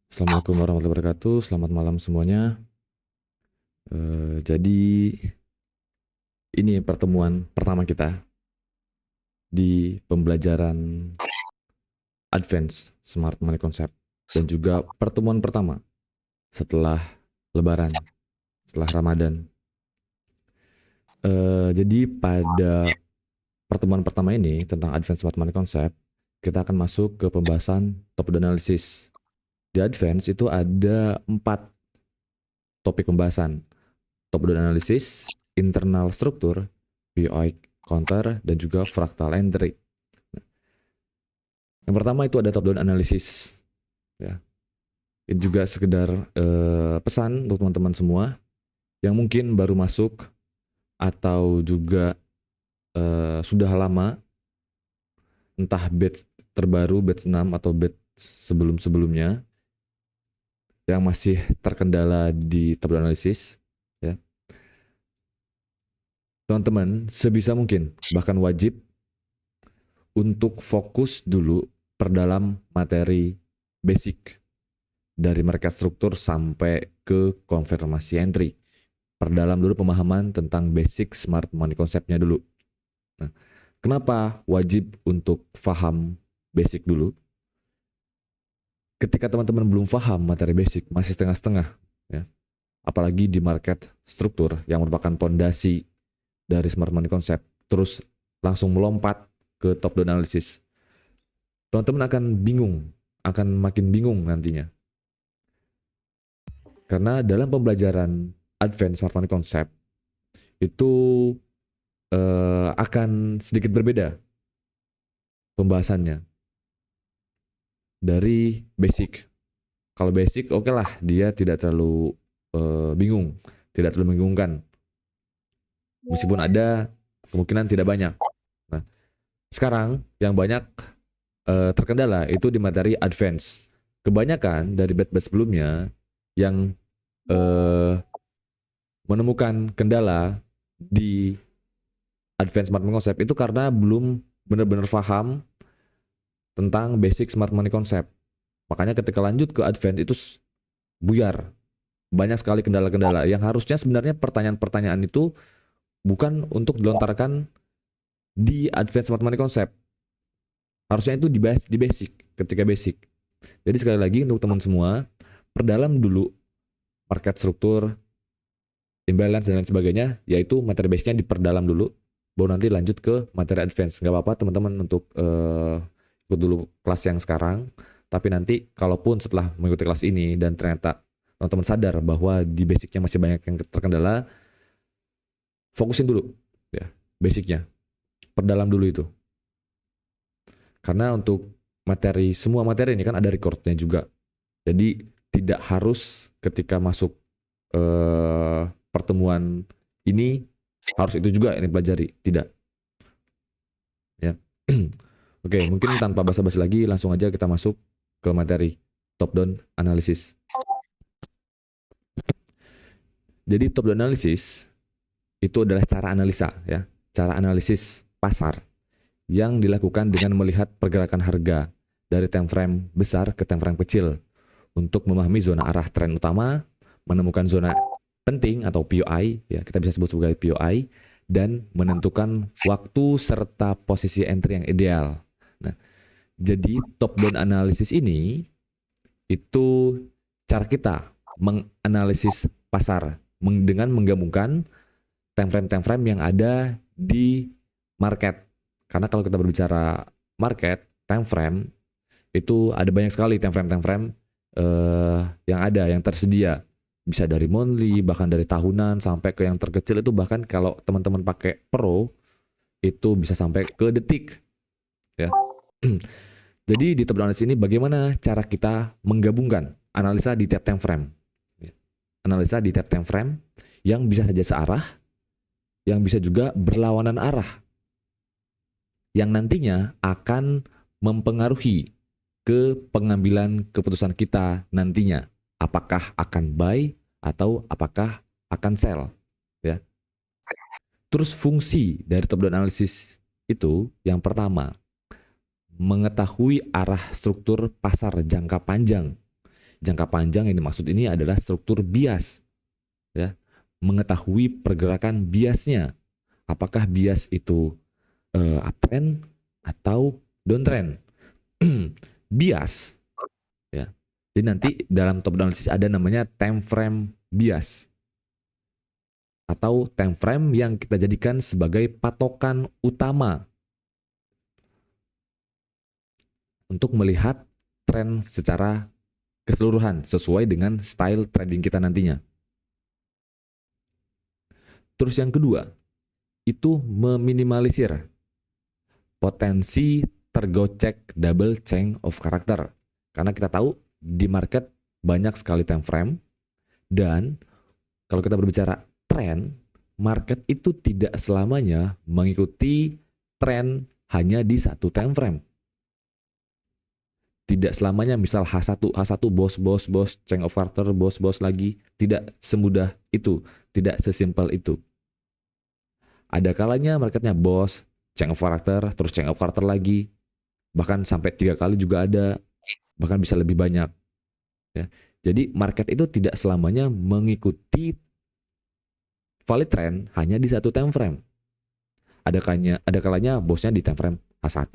Assalamualaikum warahmatullahi wabarakatuh. Selamat malam semuanya. Jadi ini pertemuan pertama kita di pembelajaran Advance Smart Money Concept dan juga pertemuan pertama setelah Lebaran, setelah Ramadan. Jadi pada pertemuan pertama ini tentang Advance Smart Money Concept, kita akan masuk ke pembahasan top-down analysis. Di Advance itu ada 4 topik pembahasan: top-down analysis, internal struktur, POI counter, dan juga fractal entry. Yang pertama itu ada top-down analysis. Ya. Ini juga sekedar pesan untuk teman-teman semua yang mungkin baru masuk atau juga sudah lama, entah batch terbaru, batch 6 atau batch sebelum-sebelumnya, yang masih terkendala di top-down analysis. Ya. Teman-teman, sebisa mungkin, bahkan wajib, untuk fokus dulu perdalam materi basic dari market struktur sampai ke konfirmasi entry. Perdalam dulu pemahaman tentang basic smart money konsepnya dulu. Nah, kenapa wajib untuk paham basic dulu? Ketika teman-teman belum paham materi basic, masih setengah-setengah, ya. Apalagi di market struktur yang merupakan pondasi dari smart money concept, terus langsung melompat ke top down analysis, teman-teman akan bingung, akan makin bingung nantinya. Karena dalam pembelajaran Advanced Smart Money Concept itu akan sedikit berbeda pembahasannya dari basic. Kalau basic oke lah, dia tidak terlalu bingung, tidak terlalu membingungkan. Meskipun ada, kemungkinan tidak banyak. Nah, sekarang yang banyak terkendala itu di materi advance. Kebanyakan dari batch-batch sebelumnya yang menemukan kendala di advance smart money concept itu karena belum benar-benar paham tentang basic smart money concept. Makanya ketika lanjut ke advance itu buyar. Banyak sekali kendala-kendala yang harusnya sebenarnya pertanyaan-pertanyaan itu bukan untuk dilontarkan di advance smart money concept. Harusnya itu dibahas di basic, ketika basic. Jadi sekali lagi untuk teman semua, perdalam dulu market struktur, imbalance dan lain sebagainya, yaitu materi basicnya diperdalam dulu, baru nanti lanjut ke materi advance. Nggak apa-apa teman-teman untuk ikut dulu kelas yang sekarang, tapi nanti kalaupun setelah mengikuti kelas ini dan ternyata teman-teman sadar bahwa di basicnya masih banyak yang terkendala, fokusin dulu ya basicnya, perdalam dulu itu. Karena untuk materi, semua materi ini kan ada recordnya juga, jadi tidak harus ketika masuk pertemuan ini harus itu juga yang dipelajari, tidak ya. Oke, mungkin tanpa basa-basi lagi langsung aja kita masuk ke materi top down analysis. Jadi top down analysis itu adalah cara analisa ya, cara analisis pasar yang dilakukan dengan melihat pergerakan harga dari time frame besar ke time frame kecil untuk memahami zona arah tren utama, menemukan zona penting atau POI, ya kita bisa sebut sebagai POI, dan menentukan waktu serta posisi entry yang ideal. Nah, jadi top down analysis ini itu cara kita menganalisis pasar dengan menggabungkan time frame yang ada di market. Karena kalau kita berbicara market, time frame itu ada banyak sekali time frame yang ada, yang tersedia. Bisa dari monthly, bahkan dari tahunan, sampai ke yang terkecil itu bahkan kalau teman-teman pakai pro, itu bisa sampai ke detik. Ya. Jadi di top down analysis ini bagaimana cara kita menggabungkan analisa di tiap time frame. Analisa di tiap time frame yang bisa saja searah, yang bisa juga berlawanan arah. Yang nantinya akan mempengaruhi ke pengambilan keputusan kita nantinya. Apakah akan buy atau apakah akan sell. Ya. Terus fungsi dari top down analysis itu yang pertama, mengetahui arah struktur pasar jangka panjang Jangka panjang yang dimaksud ini adalah struktur bias, ya. Mengetahui pergerakan biasnya. Apakah bias itu uptrend atau downtrend. Bias, ya. Jadi nanti dalam top down analysis ada namanya time frame bias atau time frame yang kita jadikan sebagai patokan utama untuk melihat tren secara keseluruhan sesuai dengan style trading kita nantinya. Terus yang kedua, itu meminimalisir potensi tergocek double change of character. Karena kita tahu di market banyak sekali time frame, dan kalau kita berbicara tren, market itu tidak selamanya mengikuti tren hanya di satu time frame. Tidak selamanya misal H1 bos, change of character, bos lagi. Tidak semudah itu, tidak sesimpel itu. Ada kalanya marketnya bos, change of character, terus change of character lagi. Bahkan sampai 3 kali juga ada, bahkan bisa lebih banyak. Ya. Jadi market itu tidak selamanya mengikuti valid trend hanya di satu time frame. Ada kalanya bosnya di time frame H1,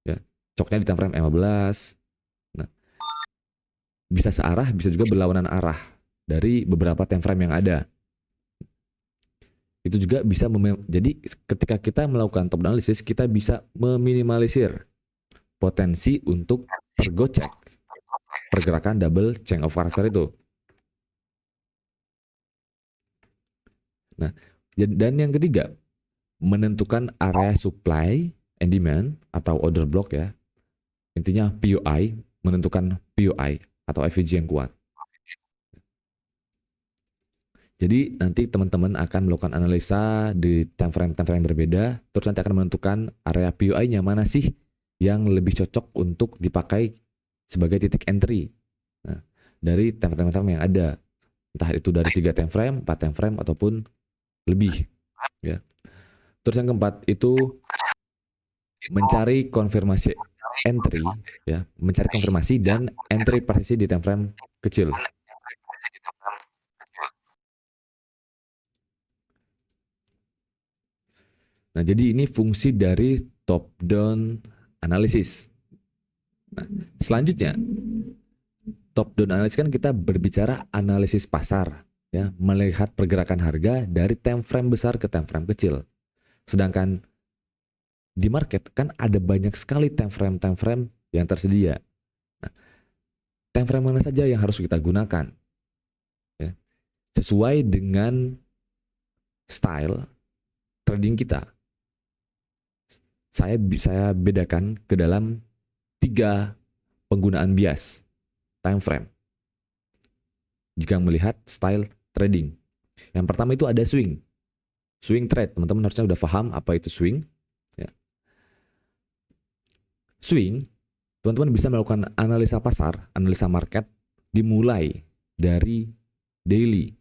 ya. Coknya di time frame 15. Nah, bisa searah, bisa juga berlawanan arah dari beberapa time frame yang ada. Itu juga bisa jadi ketika kita melakukan top down analysis, kita bisa meminimalisir potensi untuk tergocek pergerakan double change of character itu. Nah, dan yang ketiga, menentukan area supply and demand atau order block, ya. Intinya POI, menentukan POI atau FVG yang kuat. Jadi nanti teman-teman akan melakukan analisa di time frame berbeda, terus nanti akan menentukan area POI-nya mana sih yang lebih cocok untuk dipakai sebagai titik entry. Nah, dari time frame yang ada, entah itu dari 3 time frame, 4 time frame ataupun lebih, ya. Terus yang keempat itu mencari konfirmasi entry, ya, mencari konfirmasi dan entry persisi di time frame kecil. Nah, jadi ini fungsi dari top down analysis. Nah, selanjutnya, top down analysis kan kita berbicara analisis pasar, ya, melihat pergerakan harga dari time frame besar ke time frame kecil. Sedangkan di market kan ada banyak sekali time frame yang tersedia. Nah, time frame mana saja yang harus kita gunakan, ya, sesuai dengan style trading kita. Saya bedakan ke dalam 3 penggunaan bias time frame jika melihat style trading. Yang pertama itu ada swing trade. Teman-teman harusnya udah paham apa itu swing, ya. Swing, teman-teman bisa melakukan analisa pasar, analisa market dimulai dari daily,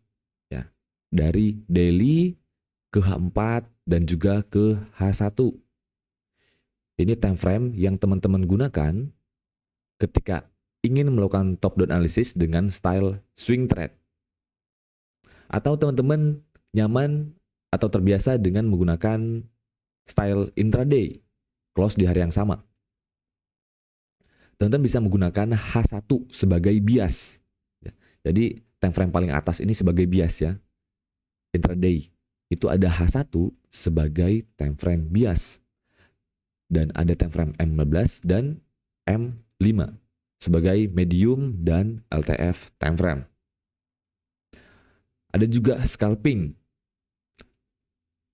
ya, dari daily ke H4 dan juga ke H1. Ini time frame yang teman-teman gunakan ketika ingin melakukan top down analysis dengan style swing trade. Atau teman-teman nyaman atau terbiasa dengan menggunakan style intraday, close di hari yang sama. Teman-teman bisa menggunakan H1 sebagai bias. Jadi time frame paling atas ini sebagai bias, ya. Intraday. Itu ada H1 sebagai time frame bias. Dan ada time frame M15 dan M5 sebagai medium dan LTF time frame. Ada juga scalping,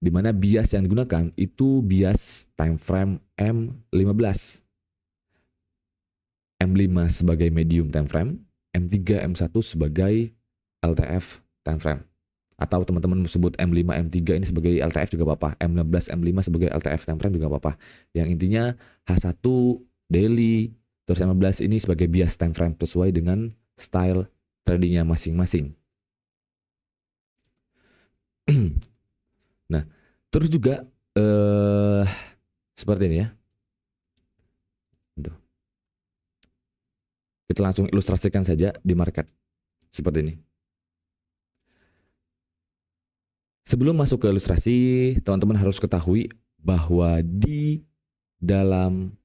di mana bias yang digunakan itu bias time frame M15. M5 sebagai medium time frame, M3, M1 sebagai LTF time frame. Atau teman-teman sebut M5, M3 ini sebagai LTF juga apa-apa. M16, M5 sebagai LTF time frame juga apa-apa. Yang intinya H1 daily, terus M15 ini sebagai bias time frame sesuai dengan style tradingnya masing-masing. Nah, terus juga seperti ini, ya. Kita langsung ilustrasikan saja di market. Seperti ini. Sebelum masuk ke ilustrasi, teman-teman harus ketahui bahwa di dalam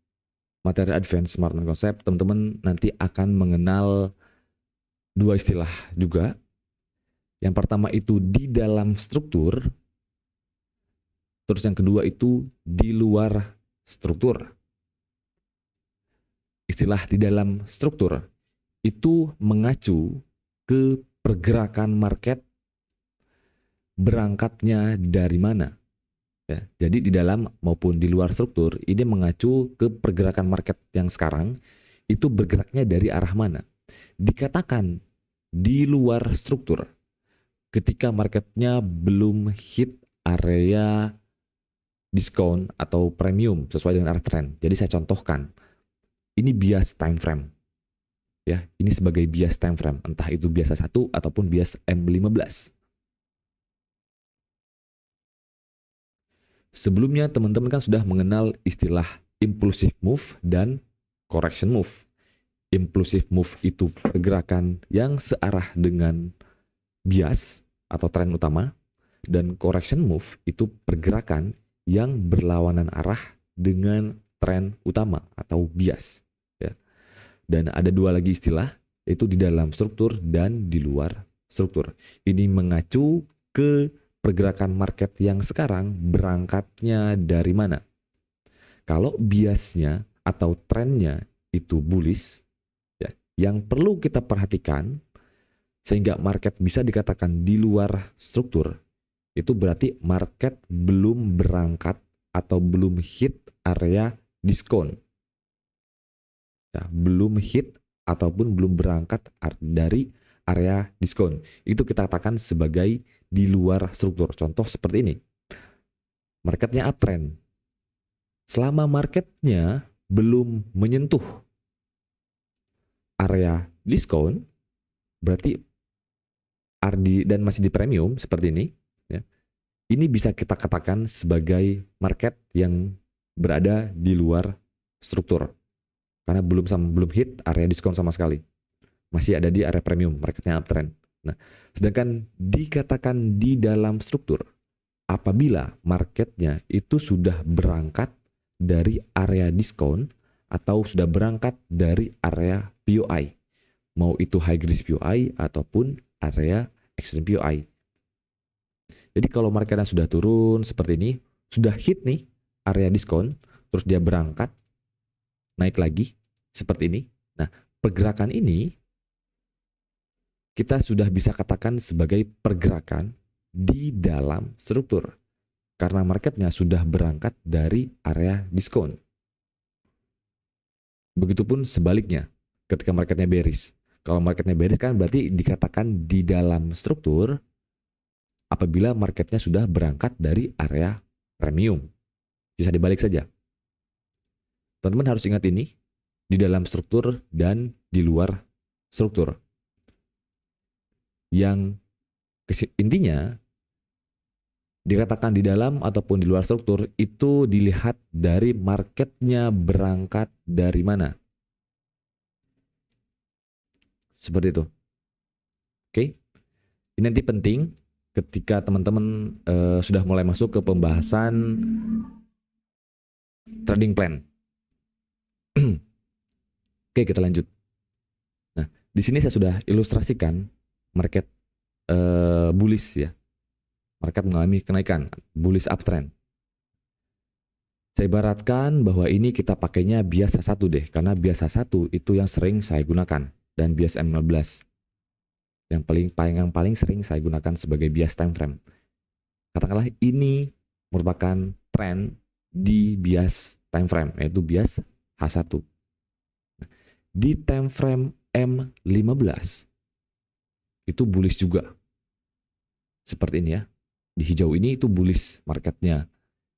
materi Advanced Smart Money Concept, teman-teman nanti akan mengenal dua istilah juga. Yang pertama itu di dalam struktur, terus yang kedua itu di luar struktur. Istilah di dalam struktur itu mengacu ke pergerakan market berangkatnya dari mana. Ya, jadi di dalam maupun di luar struktur ini mengacu ke pergerakan market yang sekarang itu bergeraknya dari arah mana. Dikatakan di luar struktur ketika marketnya belum hit area diskon atau premium sesuai dengan arah tren. Jadi saya contohkan, ini bias time frame. Ya, ini sebagai bias time frame, entah itu biasa 1 ataupun bias M15. Sebelumnya teman-teman kan sudah mengenal istilah impulsive move dan correction move. Impulsive move itu pergerakan yang searah dengan bias atau tren utama, dan correction move itu pergerakan yang berlawanan arah dengan tren utama atau bias. Ya. Dan ada dua lagi istilah, yaitu di dalam struktur dan di luar struktur. Ini mengacu ke pergerakan market yang sekarang berangkatnya dari mana. Kalau biasnya atau trennya itu bullish, ya, yang perlu kita perhatikan sehingga market bisa dikatakan di luar struktur, itu berarti market belum berangkat atau belum hit area diskon. Ya, belum hit ataupun belum berangkat dari area diskon. Itu kita katakan sebagai di luar struktur. Contoh seperti ini. Marketnya uptrend. Selama marketnya belum menyentuh area diskon, berarti dan masih di premium seperti ini, ya, ini bisa kita katakan sebagai market yang berada di luar struktur. Karena belum hit area diskon sama sekali. Masih ada di area premium, marketnya uptrend. Nah, sedangkan dikatakan di dalam struktur apabila marketnya itu sudah berangkat dari area diskon atau sudah berangkat dari area POI, mau itu high risk POI ataupun area extreme POI. Jadi kalau marketnya sudah turun seperti ini, sudah hit nih area diskon, terus dia berangkat naik lagi seperti ini. Nah, pergerakan ini kita sudah bisa katakan sebagai pergerakan di dalam struktur. Karena marketnya sudah berangkat dari area diskon. Begitupun sebaliknya ketika marketnya bearish. Kalau marketnya bearish kan berarti dikatakan di dalam struktur apabila marketnya sudah berangkat dari area premium. Bisa dibalik saja. Teman-teman harus ingat ini, di dalam struktur dan di luar struktur. Yang intinya dikatakan di dalam ataupun di luar struktur itu dilihat dari marketnya berangkat dari mana. Seperti itu. Oke. Ini nanti penting ketika teman-teman sudah mulai masuk ke pembahasan trading plan. Oke, kita lanjut. Nah, di sini saya sudah ilustrasikan market bullish ya. Market mengalami kenaikan, bullish uptrend. Saya ibaratkan bahwa ini kita pakainya biasa 1 deh, karena biasa 1 itu yang sering saya gunakan, dan bias M15 yang paling sering saya gunakan sebagai bias time frame. Katakanlah ini merupakan tren di bias time frame, yaitu bias H1. Di time frame M15 itu bullish juga. Seperti ini ya. Di hijau ini itu bullish marketnya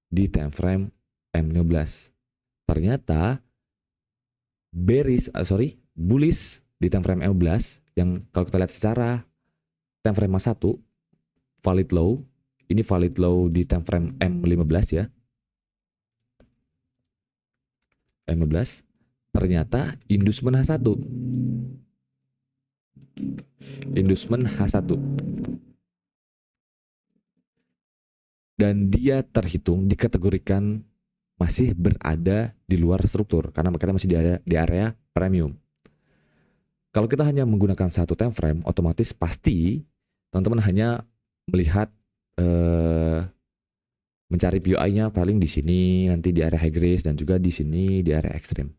di time frame M15. Ternyata bullish di time frame M15 yang kalau kita lihat secara time frame M1 valid low. Ini valid low di time frame M15 ya. M15 ternyata inducement H1. Inducement H1. Dan dia terhitung dikategorikan masih berada di luar struktur karena mereka masih di area premium. Kalau kita hanya menggunakan satu time frame, otomatis pasti teman-teman hanya melihat mencari POI-nya paling di sini, nanti di area high risk, dan juga di sini di area extreme.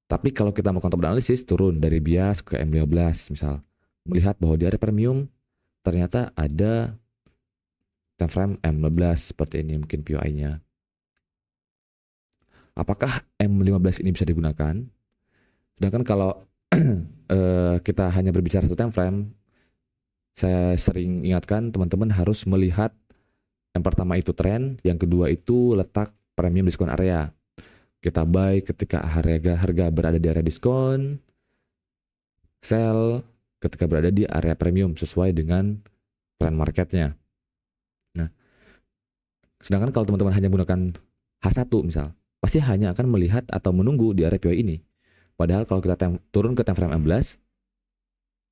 Tapi kalau kita melakukan top analisis, turun dari bias ke M15 misal, melihat bahwa di area premium ternyata ada time frame M15 seperti ini mungkin POI-nya. Apakah M15 ini bisa digunakan? Sedangkan kalau kita hanya berbicara satu time frame, saya sering ingatkan teman-teman harus melihat yang pertama itu tren, yang kedua itu letak premium diskon area. Kita buy ketika harga berada di area diskon, sell ketika berada di area premium sesuai dengan tren marketnya. Nah, sedangkan kalau teman-teman hanya menggunakan H1 misal, pasti hanya akan melihat atau menunggu di area POI ini. Padahal kalau kita turun ke time frame 16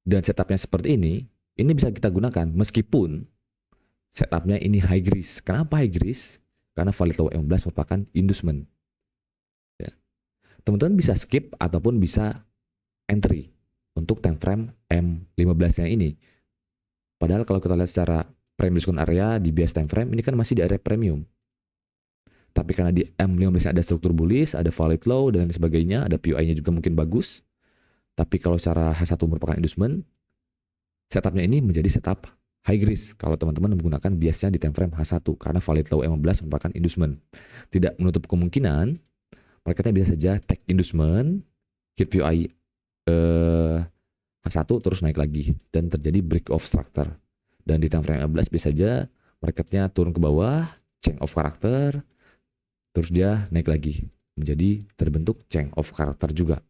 dan setupnya seperti ini bisa kita gunakan meskipun setupnya ini high risk. Kenapa high risk? Karena valid low M15 merupakan inducement. Ya. Teman-teman bisa skip ataupun bisa entry untuk time frame M15-nya ini. Padahal kalau kita lihat secara premium diskon area di bias time frame, ini kan masih di area premium. Tapi karena di M15 ada struktur bullish, ada valid low dan sebagainya, ada POI-nya juga mungkin bagus. Tapi kalau secara H1 merupakan inducement, setupnya ini menjadi setup high risk kalau teman-teman menggunakan biasnya di time frame H1 karena valid low M15 merupakan inducement. Tidak menutup kemungkinan marketnya bisa saja take inducement, hit POI H1 terus naik lagi dan terjadi break of structure. Dan di time frame 15 bisa saja marketnya turun ke bawah, change of character, terus dia naik lagi menjadi terbentuk change of character juga,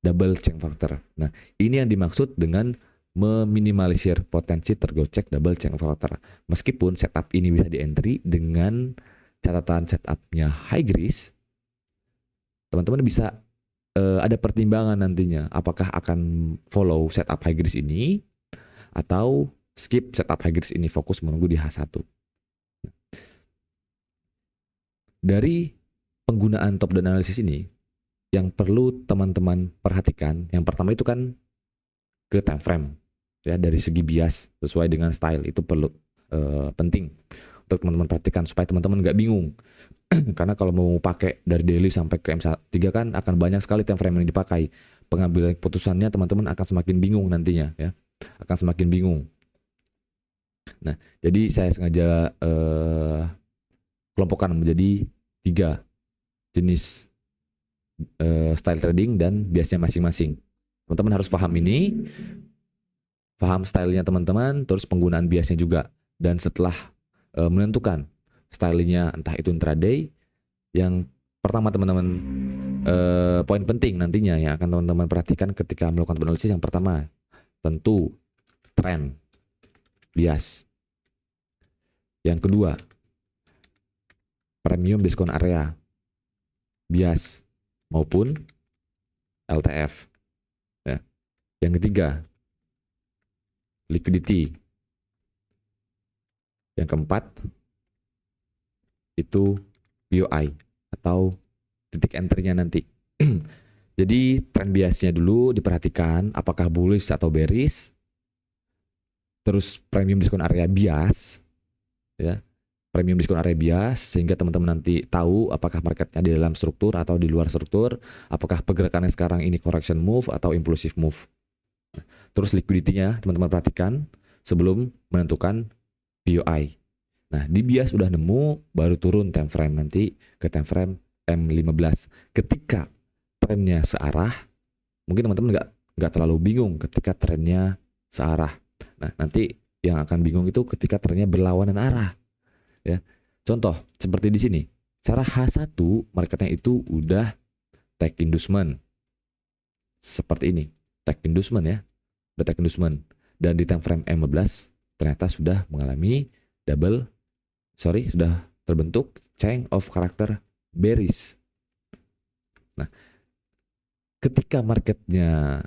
double change factor. Nah, ini yang dimaksud dengan meminimalisir potensi tergocek double change of character. Meskipun setup ini bisa di entry dengan catatan setupnya high risk, teman-teman bisa ada pertimbangan nantinya apakah akan follow setup high risk ini atau skip setup high risk ini, fokus menunggu di H1. Dari penggunaan top down analysis ini, yang perlu teman-teman perhatikan, yang pertama itu kan ke time frame, ya dari segi bias sesuai dengan style itu perlu penting untuk teman-teman perhatikan supaya teman-teman nggak bingung. Karena kalau mau pakai dari daily sampai ke M3 kan akan banyak sekali time frame yang dipakai. Pengambilan keputusannya teman-teman akan semakin bingung nantinya, ya akan semakin bingung. Nah, jadi saya sengaja kelompokkan menjadi 3 jenis style trading dan biasnya masing-masing. Teman-teman harus paham ini, paham stylenya teman-teman, terus penggunaan biasnya juga. Dan setelah menentukan stylenya entah itu intraday, yang pertama teman-teman poin penting nantinya yang akan teman-teman perhatikan ketika melakukan analisis, yang pertama tentu tren bias. Yang kedua premium diskon area bias maupun LTF. Ya. Yang ketiga liquidity. Yang keempat itu POI atau titik entry-nya nanti. Jadi tren biasnya dulu diperhatikan apakah bullish atau bearish. Terus premium diskon area bias, ya. Premium diskon area bias sehingga teman-teman nanti tahu apakah marketnya di dalam struktur atau di luar struktur, apakah pergerakannya sekarang ini correction move atau impulsive move. Terus liquidity-nya teman-teman perhatikan sebelum menentukan POI. Nah, di bias sudah nemu, baru turun time frame nanti ke time frame M15. Ketika trennya searah, mungkin teman-teman nggak terlalu bingung ketika trennya searah. Nah, nanti yang akan bingung itu ketika trennya berlawanan arah. Ya. Contoh seperti di sini. Secara H1 marketnya itu udah take inducement. Seperti ini. Take inducement ya. Udah take inducement. Dan di time frame M15 ternyata sudah mengalami sudah terbentuk change of character bearish. Nah, ketika marketnya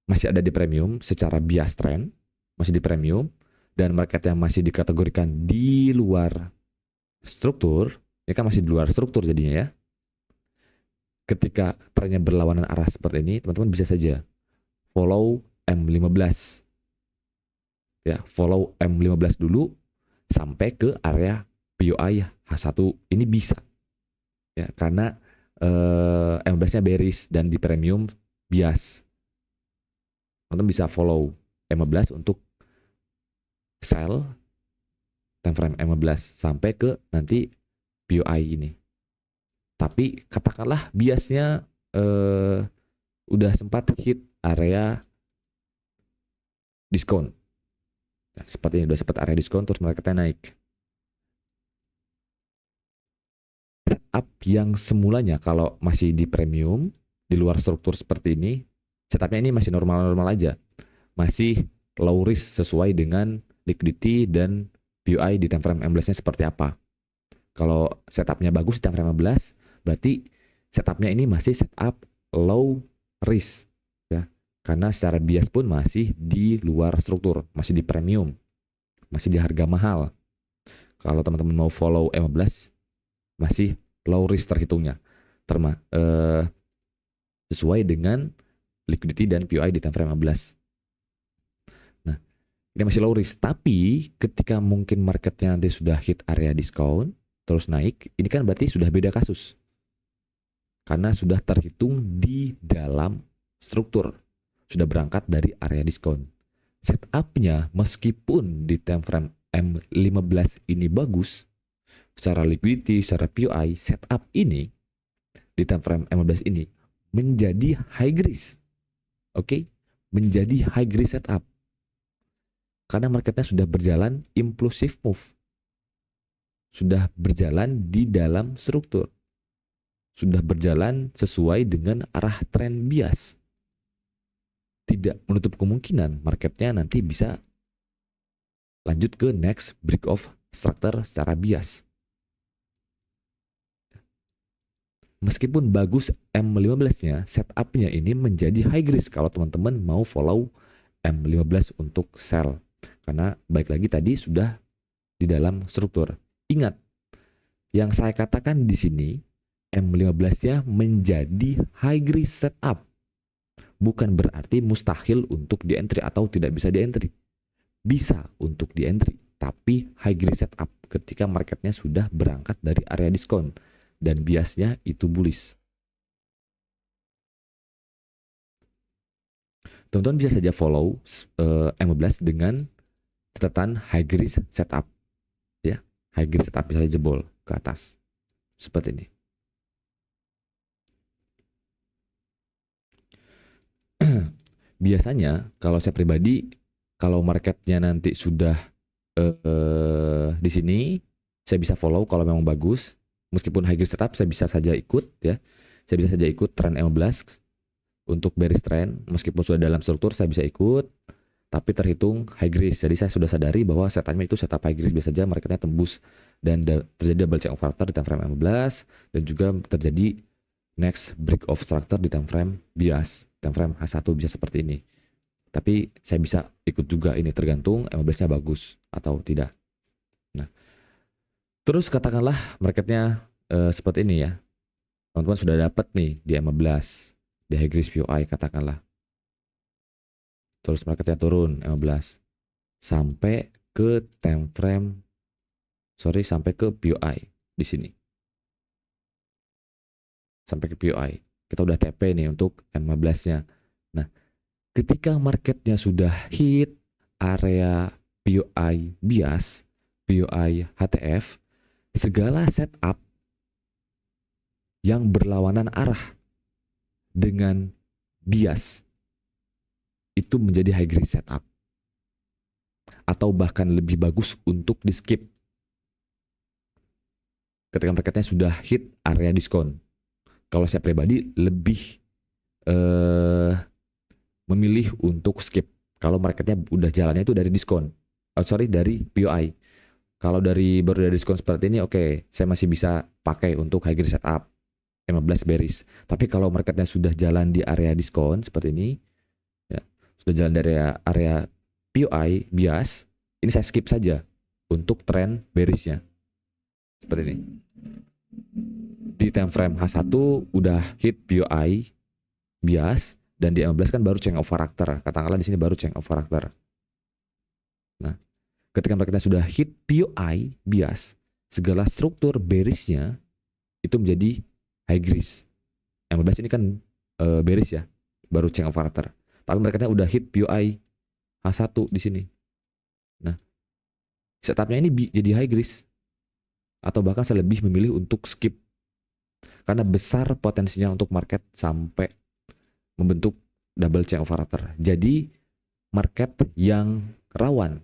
masih ada di premium secara bias trend, masih di premium, dan marketnya masih dikategorikan di luar struktur, ini kan masih di luar struktur jadinya ya. Ketika trennya berlawanan arah seperti ini, teman-teman bisa saja follow M15. Ya, follow M15 dulu sampai ke area POI H1 ini bisa. Ya, karena M15-nya bearish dan di premium bias. Teman-teman bisa follow M15 untuk sell time frame M15 sampai ke nanti POI ini. Tapi katakanlah biasnya udah sempat hit area diskon. Nah, seperti ini udah sempat area diskon terus marketnya naik. Setup yang semulanya kalau masih di premium di luar struktur seperti ini, setupnya ini masih normal-normal aja. Masih low risk sesuai dengan liquidity dan POI di time frame M15-nya seperti apa. Kalau setupnya bagus di time frame 15, berarti setupnya ini masih setup low risk ya. Karena secara bias pun masih di luar struktur, masih di premium, masih di harga mahal. Kalau teman-teman mau follow M15, masih low risk terhitungnya. Sesuai dengan liquidity dan POI di time frame 15. Nah, ini masih low risk, tapi ketika mungkin marketnya nanti sudah hit area diskon, terus naik, ini kan berarti sudah beda kasus. Karena sudah terhitung di dalam struktur. Sudah berangkat dari area diskon. Setupnya meskipun di time frame M15 ini bagus, secara liquidity, secara POI, setup ini di time frame M15 ini menjadi high risk. Oke? Menjadi high risk setup. Karena marketnya sudah berjalan impulsive move. Sudah berjalan di dalam struktur. Sudah berjalan sesuai dengan arah tren bias. Tidak menutup kemungkinan marketnya nanti bisa lanjut ke next break of structure secara bias. Meskipun bagus M15-nya, setupnya ini menjadi high risk kalau teman-teman mau follow M15 untuk sell. Karena baik lagi tadi sudah di dalam struktur. Ingat, yang saya katakan di sini, M15-nya menjadi high risk setup. Bukan berarti mustahil untuk di-entry atau tidak bisa di-entry. Bisa untuk di-entry, tapi high risk setup ketika marketnya sudah berangkat dari area diskon dan biasnya itu bullish. Teman-teman bisa saja follow M15 dengan catatan high risk setup. Ya, high risk setup bisa jebol ke atas. Seperti ini. Biasanya kalau saya pribadi, kalau marketnya nanti sudah di sini, saya bisa follow kalau memang bagus. Meskipun high risk setup, saya bisa saja ikut ya. Saya bisa saja ikut trend M15 untuk bearish trend. Meskipun sudah dalam struktur, saya bisa ikut. Tapi terhitung high risk. Jadi saya sudah sadari bahwa setupnya itu setup high risk biasa saja, marketnya tembus dan terjadi double check of character di time frame M15 dan juga terjadi next break of structure di time frame bias. Time frame H1 bisa seperti ini. Tapi saya bisa ikut juga, ini tergantung M15-nya bagus atau tidak. Nah, terus katakanlah marketnya seperti ini ya. Teman-teman sudah dapat nih di M15, di high risk POI katakanlah. Terus marketnya turun M15 sampai ke time frame, sampai ke POI di sini. Sampai ke POI. Kita udah TP nih untuk M15-nya. Nah, ketika marketnya sudah hit area POI bias, POI HTF, segala setup yang berlawanan arah dengan bias itu menjadi high risk setup. Atau bahkan lebih bagus untuk di skip ketika marketnya sudah hit area diskon. Kalau saya pribadi lebih memilih untuk skip kalau marketnya udah jalannya itu dari diskon. Dari POI. Kalau baru dari diskon seperti ini, oke, saya masih bisa pakai untuk high risk setup M15 bearish. Tapi kalau marketnya sudah jalan di area diskon seperti ini, ya, sudah jalan dari area POI bias, ini saya skip saja untuk tren bearishnya. Seperti ini. Di time frame H1 udah hit POI bias, dan di 15 kan baru change of character. Katakanlah di sini baru change of character. Nah, ketika mereka sudah hit POI bias, segala struktur bearishnya itu menjadi high grease. 15 ini kan bearish ya, baru change of character. Tapi mereka udah hit POI H1 di sini. Nah, setupnya ini jadi high grease. Atau bahkan saya lebih memilih untuk skip. Karena besar potensinya untuk market sampai membentuk double change of character. Jadi market yang rawan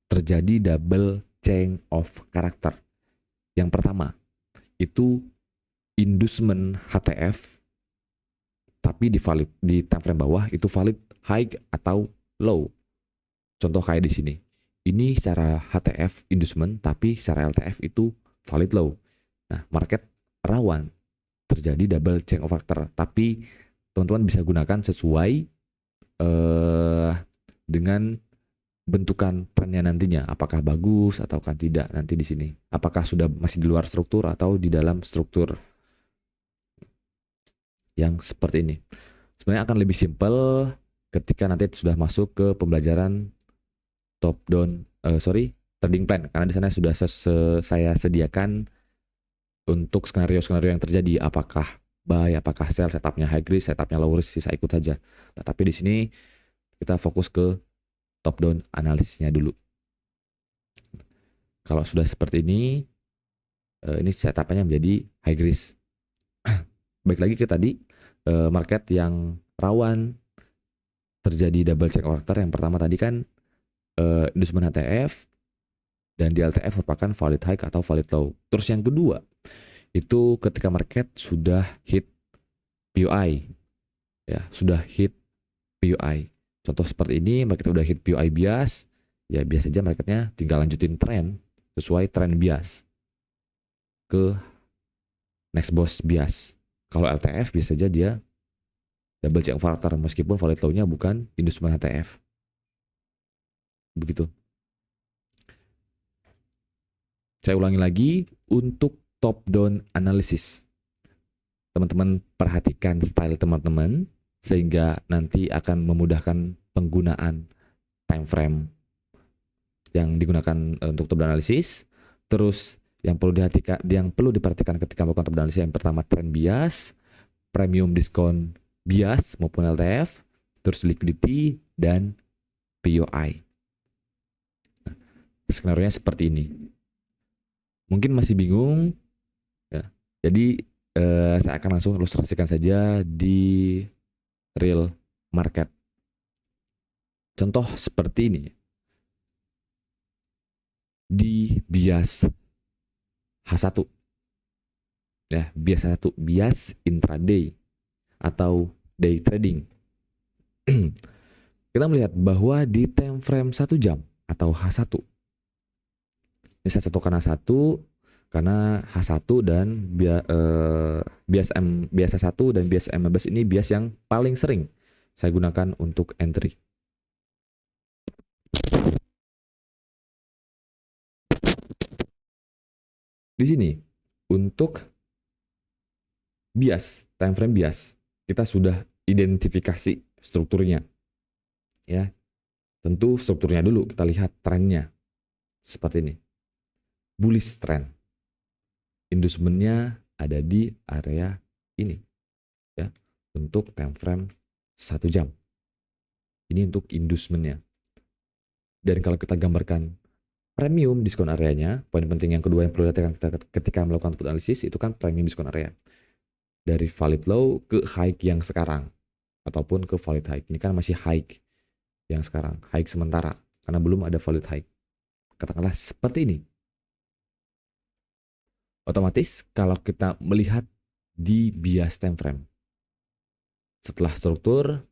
terjadi double change of character. Yang pertama itu inducement HTF, tapi di time frame bawah itu valid high atau low. Contoh kayak di sini. Ini secara HTF inducement, tapi secara LTF itu valid low. Nah, market rawan terjadi double change of character, tapi teman-teman bisa gunakan sesuai dengan bentukan trennya nantinya, apakah bagus ataukah tidak nanti di sini. Apakah sudah masih di luar struktur atau di dalam struktur yang seperti ini. Sebenarnya akan lebih simpel ketika nanti sudah masuk ke pembelajaran top down trading plan, karena di sana sudah saya sediakan untuk skenario-skenario yang terjadi, apakah buy, apakah sell, setupnya high risk, setupnya low risk, saya ikut saja. Nah, tapi di sini kita fokus ke top down analisisnya dulu. Kalau sudah seperti ini setupnya menjadi high risk. Baik lagi ke tadi, market yang rawan terjadi double check character. Yang pertama tadi kan inducement HTF, dan di LTF merupakan valid high atau valid low. Terus yang kedua, itu ketika market sudah hit POI. Ya, sudah hit POI. Contoh seperti ini, market sudah hit POI bias, ya biasa saja marketnya tinggal lanjutin tren sesuai tren bias ke next boss bias. Kalau LTF biasa saja dia double check character meskipun valid low-nya bukan inducement HTF. Begitu. Saya ulangi lagi, untuk top down analysis, teman-teman perhatikan style teman-teman sehingga nanti akan memudahkan penggunaan time frame yang digunakan untuk top down analysis. Terus yang perlu diperhatikan ketika melakukan top down analysis, yang pertama trend bias, premium discount bias maupun LTF, terus liquidity dan POI. Nah, skenario-nya seperti ini. Mungkin masih bingung ya. Jadi saya akan langsung ilustrasikan saja di real market. Contoh seperti ini. Di bias H1. Ya, bias H1, bias intraday atau day trading. Kita melihat bahwa di time frame 1 jam atau H1. Ini saya satukan H1 karena H1 dan bias H1 dan bias M15 ini bias yang paling sering saya gunakan untuk entry. Di sini untuk bias, time frame bias, kita sudah identifikasi strukturnya. Ya. Tentu strukturnya dulu, kita lihat trennya. Seperti ini. Bullish trend. Inducement-nya ada di area ini. Ya. Untuk time frame 1 jam. Ini untuk inducement-nya. Dan kalau kita gambarkan premium diskon areanya, poin penting yang kedua yang perlu diperhatikan ketika melakukan put analisis itu kan premium diskon area. Dari valid low ke high yang sekarang, ataupun ke valid high. Ini kan masih high yang sekarang, high sementara, karena belum ada valid high. Katakanlah seperti ini. Otomatis kalau kita melihat di bias time frame, setelah struktur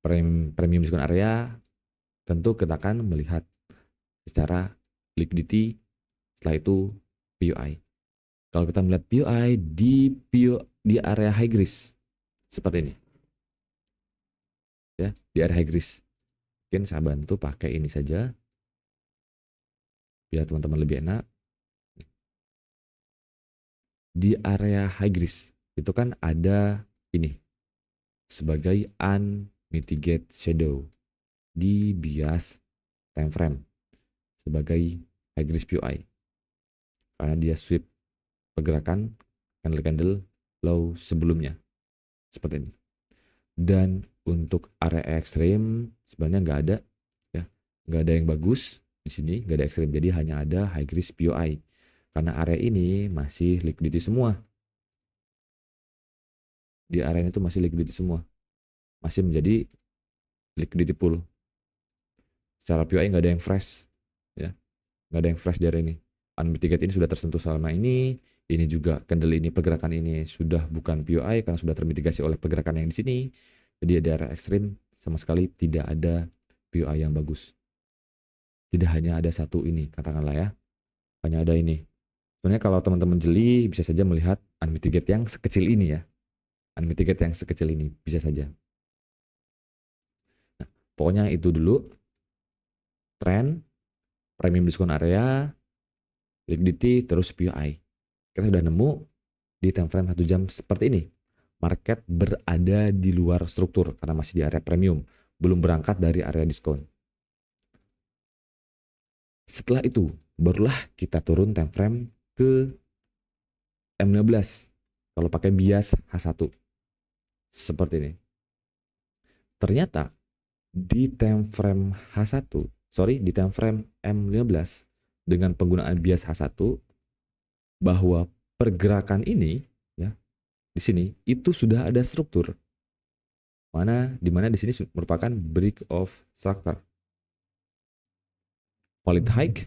premium diskon area, tentu kita akan melihat secara liquidity, setelah itu POI. Kalau kita melihat POI di area high risk seperti ini. Ya, di area high risk. Mungkin saya bantu pakai ini saja biar teman-teman lebih enak. Di area high gris itu kan ada ini sebagai unmitigate shadow di bias time frame sebagai high gris POI karena dia sweep pergerakan candle low sebelumnya seperti ini. Dan untuk area ekstrim sebenarnya nggak ada ya, nggak ada yang bagus di sini, nggak ada ekstrim, jadi hanya ada high gris POI karena area ini masih liquidity semua. Di area ini tuh masih liquidity semua, masih menjadi liquidity pool. Secara POI nggak ada yang fresh ya, nggak ada yang fresh dari ini. Unmitigated ini sudah tersentuh selama ini juga candle ini, pergerakan ini sudah bukan POI karena sudah termitigasi oleh pergerakan yang di sini. Jadi di area ekstrim sama sekali tidak ada POI yang bagus. Tidak hanya ada satu ini, katakanlah ya, hanya ada ini. Sebenarnya kalau teman-teman jeli bisa saja melihat unmitigated yang sekecil ini ya, unmitigated yang sekecil ini bisa saja. Nah, pokoknya itu dulu, trend, premium diskon area, liquidity, terus POI. Kita sudah nemu di time frame 1 jam seperti ini. Market berada di luar struktur karena masih di area premium, belum berangkat dari area diskon. Setelah itu, barulah kita turun time frame ke M15 kalau pakai bias H1. Seperti ini. Ternyata di time frame H1, di time frame M15 dengan penggunaan bias H1 bahwa pergerakan ini ya di sini itu sudah ada struktur. Di mana di sini merupakan break of structure. Valid high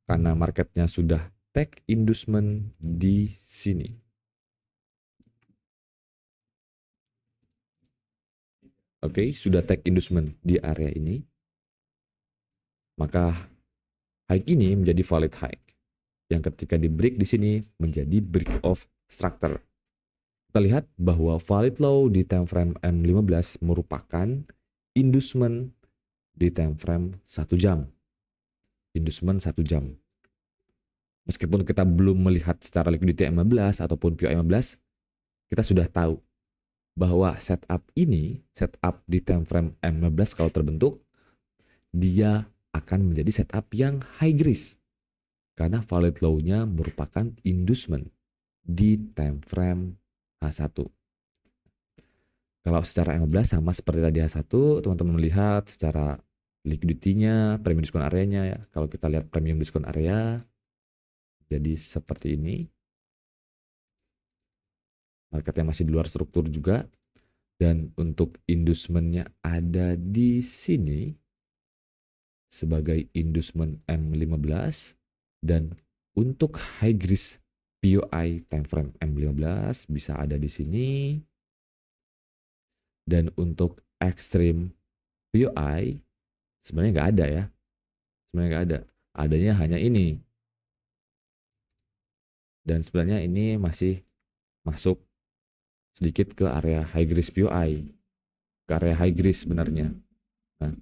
karena marketnya sudah take inducement di sini. Oke, sudah take inducement di area ini. Maka high ini menjadi valid high. Yang ketika di break di sini menjadi break of structure. Kita lihat bahwa valid low di time frame M15 merupakan inducement di time frame 1 jam. Inducement 1 jam. Meskipun kita belum melihat secara liquidity M15 ataupun POI M15, kita sudah tahu bahwa setup di time frame M15 kalau terbentuk, dia akan menjadi setup yang high gris. Karena valid low-nya merupakan inducement di time frame H1. Kalau secara M15 sama seperti tadi H1, teman-teman melihat secara liquidity-nya, premium diskon area-nya ya. Kalau kita lihat premium diskon area, jadi seperti ini. Marketnya masih di luar struktur juga. Dan untuk inducement-nya ada di sini sebagai inducement M15. Dan untuk high gris POI time frame M15 bisa ada di sini. Dan untuk extreme POI sebenarnya nggak ada ya. Sebenarnya nggak ada. Adanya hanya ini. Dan sebenarnya ini masih masuk sedikit ke area high gris POI. Ke area high gris sebenarnya. Nah,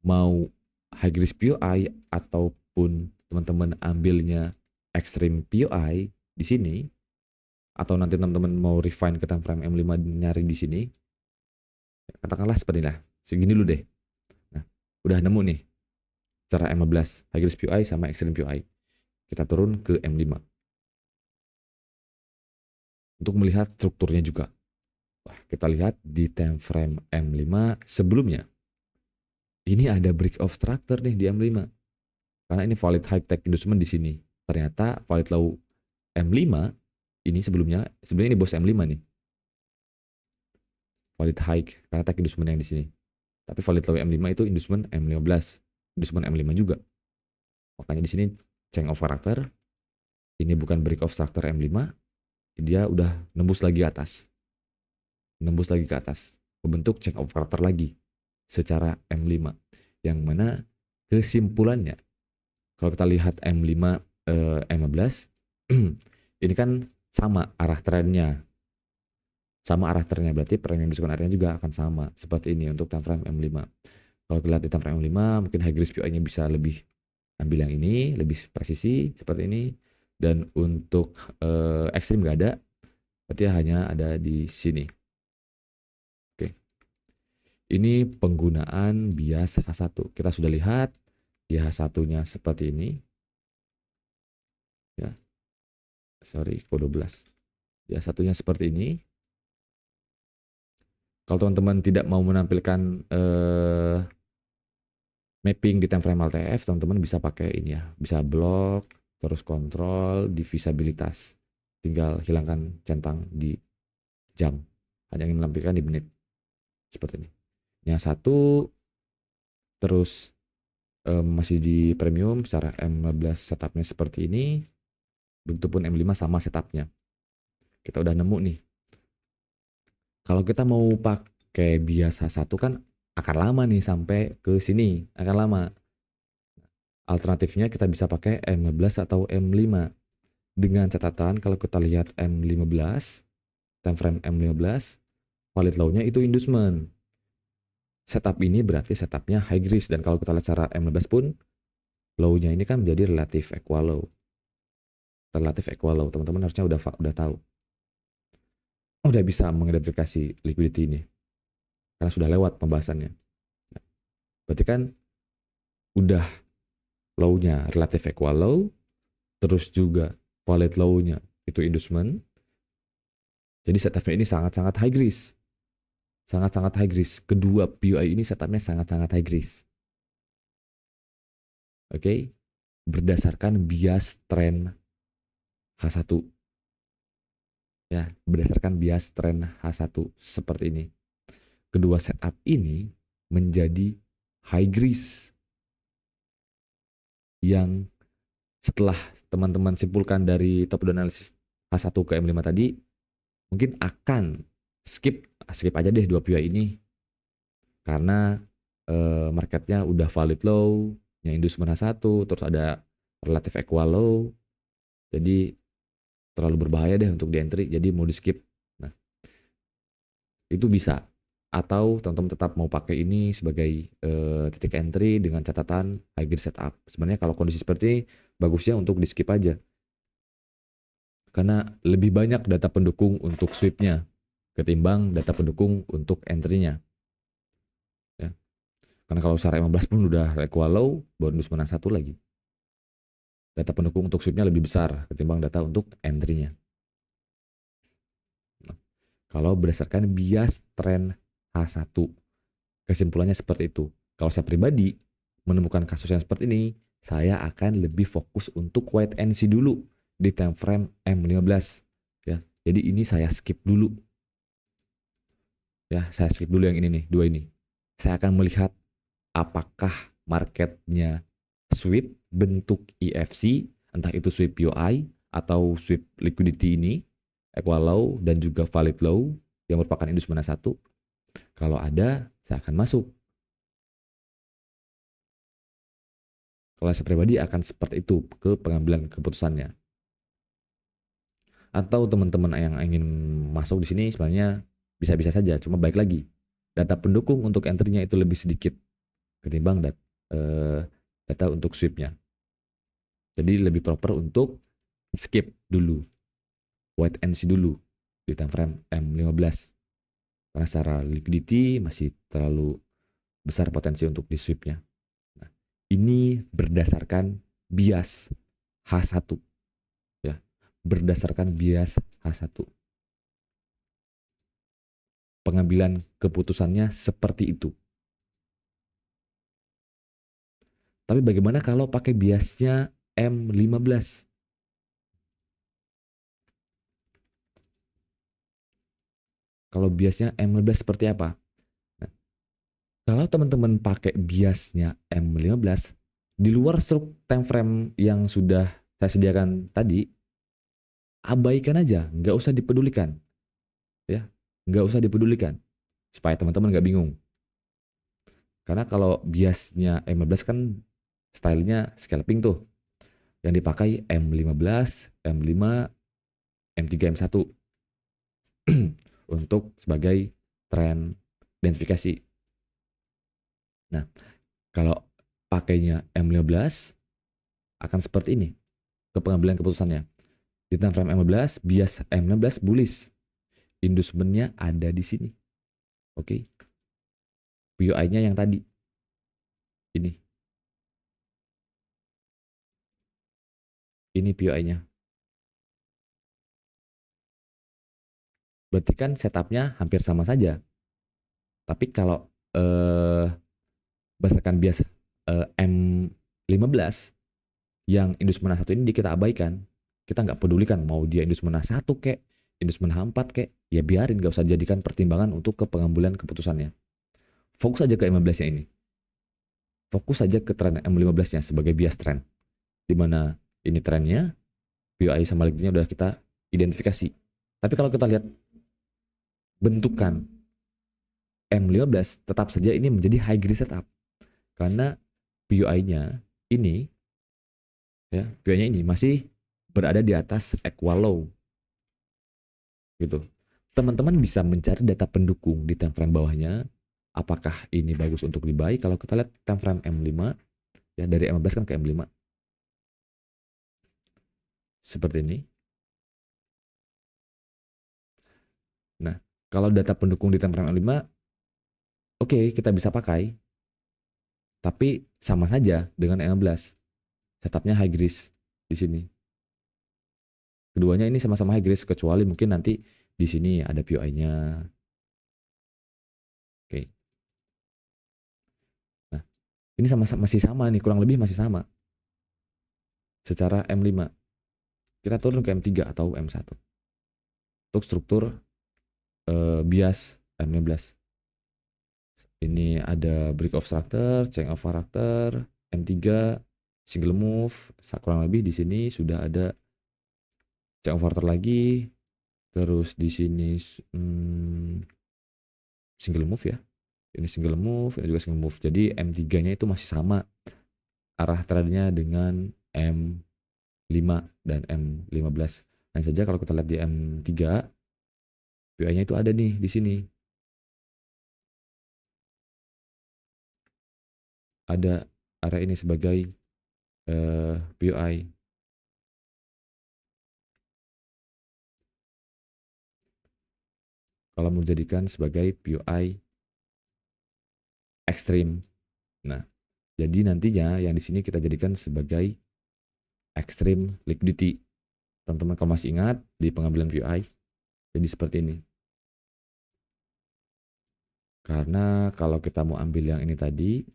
mau high gris POI ataupun teman-teman ambilnya extreme POI di sini, atau nanti teman-teman mau refine ke time frame M5 nyari di sini, katakanlah seperti ini lah, segini dulu deh. Nah, udah nemu nih cara M15 high gris POI sama extreme POI. Kita turun ke M5 untuk melihat strukturnya juga. Wah, kita lihat di time frame M5 sebelumnya. Ini ada break of structure nih di M5. Karena ini valid high take inducement di sini. Ternyata valid low M5 ini sebelumnya ini bos M5 nih. Valid high karena take inducement yang di sini. Tapi valid low M5 itu inducement M15, inducement M5 juga. Makanya di sini change of character. Ini bukan break of structure M5, dia udah nembus lagi atas. Nembus lagi ke atas. Membentuk change of character lagi secara M5. Yang mana kesimpulannya kalau kita lihat M5 M15 ini kan sama arah trennya. Sama arah trennya berarti premium diskon area juga akan sama seperti ini untuk time frame M5. Kalau kita lihat di time frame M5, mungkin high risk POI-nya bisa lebih ambil yang ini, lebih presisi seperti ini. Dan untuk ekstrim nggak ada, berarti hanya ada di sini. Oke. Ini penggunaan bias H1. Kita sudah lihat di H1-nya seperti ini. Ya. Sorry, kode 12. Ya, satunya seperti ini. Kalau teman-teman tidak mau menampilkan mapping di time frame LTF, teman-teman bisa pakai ini ya. Bisa blok, terus kontrol, divisabilitas. Tinggal hilangkan centang di jam. Hanya ingin menampilkan di menit. Seperti ini. Yang satu, terus masih di premium, secara M15 setupnya seperti ini. Begitupun M5 sama setupnya. Kita udah nemu nih. Kalau kita mau pakai bias H1 kan akan lama nih sampai ke sini. Akan lama. Alternatifnya kita bisa pakai M15 atau M5. Dengan catatan kalau kita lihat M15, time frame M15, valid low-nya itu inducement. Setup ini berarti setupnya high risk, dan kalau kita lihat secara M15 pun low-nya ini kan menjadi relative equal low. Relative equal low, teman-teman harusnya udah tahu. Udah bisa mengidentifikasi liquidity ini. Karena sudah lewat pembahasannya. Berarti kan udah low-nya relative equal low, terus juga valid low-nya itu inducement. Jadi setupnya ini sangat-sangat high risk. Sangat-sangat high risk. Kedua POI ini setupnya sangat-sangat high risk. Oke, berdasarkan bias tren H1. Ya, berdasarkan bias tren H1 seperti ini. Kedua setup ini menjadi high risk yang setelah teman-teman simpulkan dari top down analysis H1 ke M5 tadi, mungkin akan skip aja deh dua POI ini. Karena marketnya udah valid low, yang inducement H1, terus ada relative equal low, jadi terlalu berbahaya deh untuk di entry, jadi mau di skip. Nah, itu bisa. Atau teman-teman tetap mau pakai ini sebagai titik entry dengan catatan high grade setup. Sebenarnya kalau kondisi seperti ini, bagusnya untuk di skip aja. Karena lebih banyak data pendukung untuk sweepnya ketimbang data pendukung untuk entry-nya. Ya. Karena kalau secara 15 pun udah equal low, bonus menang satu lagi. Data pendukung untuk sweepnya lebih besar ketimbang data untuk entry-nya. Nah, kalau berdasarkan bias tren H1, kesimpulannya seperti itu. Kalau saya pribadi menemukan kasus yang seperti ini, saya akan lebih fokus untuk wait and see dulu di time frame M15. Ya, jadi ini saya skip dulu. Ya, saya skip dulu yang ini nih, dua ini. Saya akan melihat apakah marketnya sweep bentuk EFC, entah itu sweep POI atau sweep liquidity ini, equal low dan juga valid low yang merupakan inducement satu. Kalau ada, saya akan masuk. Kalau saya pribadi akan seperti itu ke pengambilan keputusannya. Atau teman-teman yang ingin masuk di sini sebenarnya bisa-bisa saja, cuma baik lagi data pendukung untuk entry-nya itu lebih sedikit ketimbang data untuk sweep-nya. Jadi lebih proper untuk skip dulu, wait and see dulu di time frame M15. Karena secara liquidity masih terlalu besar potensi untuk di sweep-nya. Nah, ini berdasarkan bias H1. Ya, berdasarkan bias H1. Pengambilan keputusannya seperti itu. Tapi bagaimana kalau pakai biasnya M15? Kalau biasnya M15 seperti apa? Nah, kalau teman-teman pakai biasnya M15, di luar struk time frame yang sudah saya sediakan tadi, abaikan aja, nggak usah dipedulikan. Ya, nggak usah dipedulikan. Supaya teman-teman nggak bingung. Karena kalau biasnya M15 kan stylenya scalping tuh. Yang dipakai M15, M5, M3, M1 untuk sebagai tren identifikasi. Nah, kalau pakainya M15 akan seperti ini ke pengambilan keputusannya. Di time frame M15, bias M16 bullish. Inducementnya ada di sini. Oke. POI-nya yang tadi. Ini. Ini POI-nya. Berarti kan setupnya hampir sama saja. Tapi kalau berdasarkan bias M15 yang inducement H1 ini kita abaikan, kita nggak pedulikan mau dia inducement H1 kek, inducement H4 kek, ya biarin, nggak usah jadikan pertimbangan untuk ke pengambilan keputusannya. Fokus aja ke M15-nya ini. Fokus aja ke tren M15-nya sebagai bias tren. Dimana ini trennya, POI sama leadnya udah kita identifikasi. Tapi kalau kita lihat bentukan M15, tetap saja ini menjadi high grade setup. Karena POI-nya ini, ya, POI-nya ini masih berada di atas equal low. Gitu. Teman-teman bisa mencari data pendukung di time frame bawahnya. Apakah ini bagus untuk di buy? Kalau kita lihat time frame M5, ya dari M15 kan ke M5. Seperti ini. Nah, kalau data pendukung di time frame M5, oke, kita bisa pakai. Tapi sama saja dengan M15. Setupnya high risk di sini. Keduanya ini sama-sama high risk, kecuali mungkin nanti di sini ada POI-nya. Oke. Nah, ini masih sama nih, kurang lebih masih sama. Secara M5. Kita turun ke M3 atau M1. Untuk struktur bias M15. Ini ada break of structure, change of character, M3, single move, kurang lebih di sini sudah ada change of character lagi, terus di sini single move ya, ini single move, ini juga single move. Jadi M3-nya itu masih sama arah trennya dengan M5 dan M15. Nah saja kalau kita lihat di M3, POI-nya itu ada nih di sini. Ada area ini sebagai POI. Kalau mau dijadikan sebagai POI ekstrim. Nah, jadi nantinya yang di sini kita jadikan sebagai extreme liquidity. Teman-teman kalau masih ingat di pengambilan POI, jadi seperti ini. Karena kalau kita mau ambil yang ini tadi,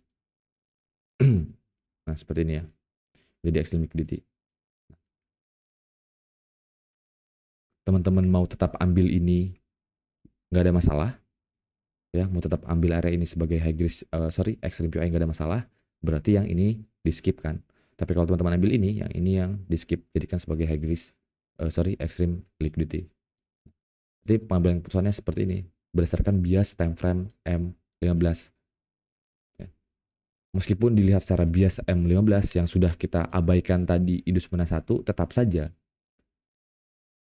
nah seperti ini ya. Jadi extreme liquidity. Teman-teman mau tetap ambil ini, nggak ada masalah. Ya, mau tetap ambil area ini sebagai high risk, extreme POI nggak ada masalah. Berarti yang ini di skip kan. Tapi kalau teman-teman ambil ini yang di skip, jadikan sebagai high risk, extreme liquidity. Jadi pengambilan keputusannya seperti ini, berdasarkan bias time frame M15. Meskipun dilihat secara bias M15 yang sudah kita abaikan tadi inducement 1, tetap saja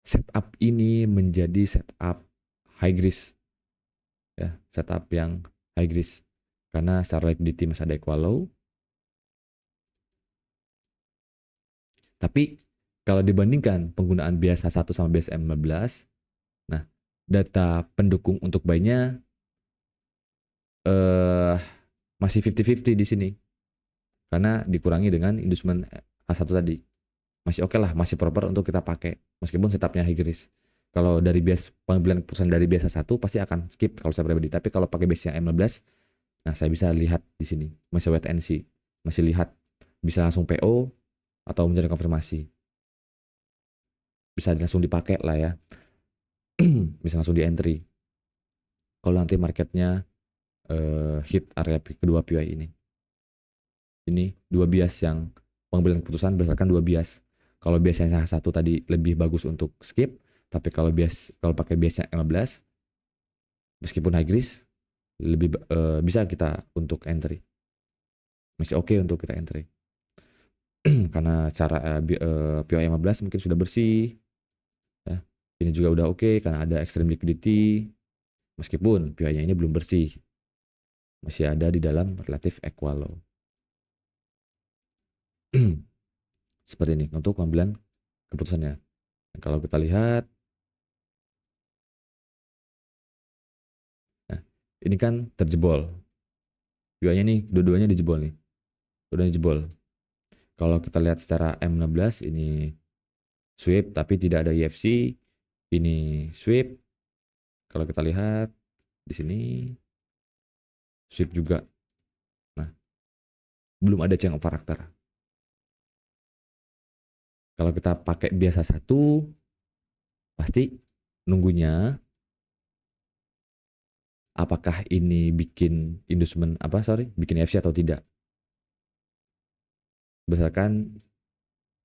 setup ini menjadi setup high risk. Ya, setup yang high risk. Karena secara liquidity masih ada equal low. Tapi kalau dibandingkan penggunaan bias H1 sama bias M15, nah data pendukung untuk buy-nya masih 50-50 di sini. Karena dikurangi dengan inducement H1 tadi. Masih oke lah, masih proper untuk kita pakai. Meskipun setupnya high risk. Kalau dari bias pengambilan keputusan dari biasa 1 pasti akan skip kalau saya pribadi. Tapi kalau pakai biasnya M15, nah saya bisa lihat di sini. Masih wait and see. Masih lihat. Bisa langsung PO atau menjadi konfirmasi. Bisa langsung dipakai lah ya. Bisa langsung di entry. Kalau nanti marketnya hit area kedua POI ini. Ini dua bias yang pengambilan keputusan berdasarkan dua bias. Kalau biasanya satu tadi lebih bagus untuk skip, tapi kalau pakai biasnya 15, meskipun high risk, lebih bisa kita untuk entry. Masih oke untuk kita entry. Karena cara POI 15 mungkin sudah bersih. Ya. Ini juga udah oke karena ada extreme liquidity. Meskipun POI-nya ini belum bersih. masih ada di dalam relative equal low. Seperti ini untuk pengambilan keputusannya. Kalau kita lihat, nah, ini kan terjebol. Dua-duanya dijebol nih. Dua-duanya jebol. Kalau kita lihat secara M16 ini sweep tapi tidak ada EFC, ini sweep. Kalau kita lihat di sini sweep juga. Nah, belum ada change of character. Kalau kita pakai biasa satu, pasti nunggunya apakah ini bikin inducement bikin EFC atau tidak. Berdasarkan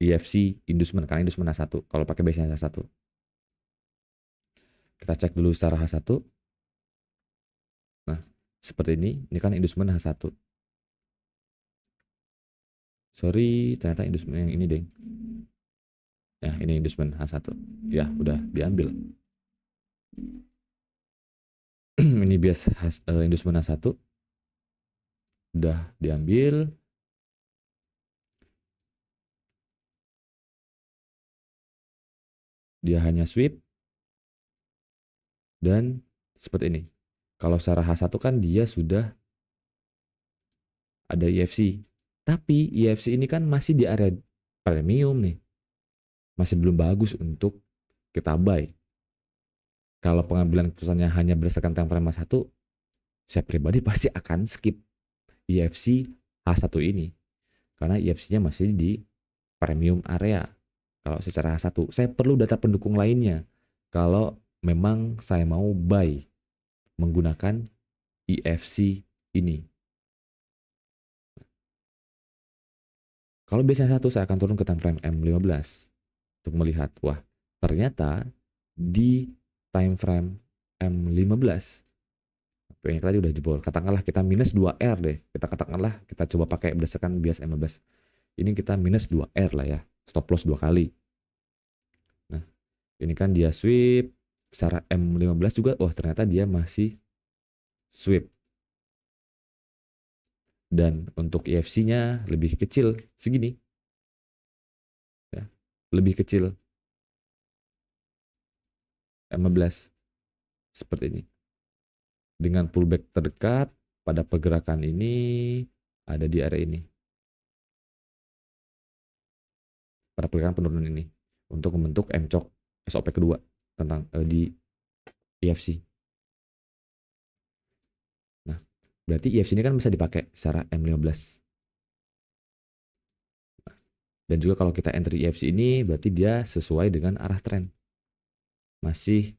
EFC inducement, karena inducement H1 kalau pakai biasanya H1. Kita cek dulu secara H1. Nah, seperti ini kan inducement H1. Sorry, ternyata inducement yang ini, deng. Ya, ini inducement H1. Ya, udah diambil. Ini bias inducement H1. Udah diambil. Dia hanya sweep. Dan seperti ini. Kalau secara H1 kan dia sudah ada EFC. Tapi EFC ini kan masih di area premium nih. Masih belum bagus untuk kita buy. Kalau pengambilan keputusannya hanya berdasarkan time frame H1, saya pribadi pasti akan skip EFC H1 ini. Karena EFC-nya masih di premium area. Kalau secara H1, saya perlu data pendukung lainnya. Kalau memang saya mau buy menggunakan EFC ini. Kalau biasanya satu, saya akan turun ke time frame M15 untuk melihat, wah ternyata di time frame M15 yang tadi udah jebol. Katakanlah kita minus 2R deh. Kita coba pakai berdasarkan bias M15. Ini kita minus 2R lah ya. Stop loss 2 kali. Nah, ini kan dia sweep. Secara M15 juga, wah ternyata dia masih sweep. Dan untuk EFC-nya lebih kecil, segini. Ya, lebih kecil. M15. Seperti ini. Dengan pullback terdekat pada pergerakan ini ada di area ini. Pada pergerakan penurunan ini. Untuk membentuk MCOK SOP kedua tentang di EFC. Nah, berarti EFC ini kan bisa dipakai secara M15. Dan juga kalau kita entry EFC ini berarti dia sesuai dengan arah tren. Masih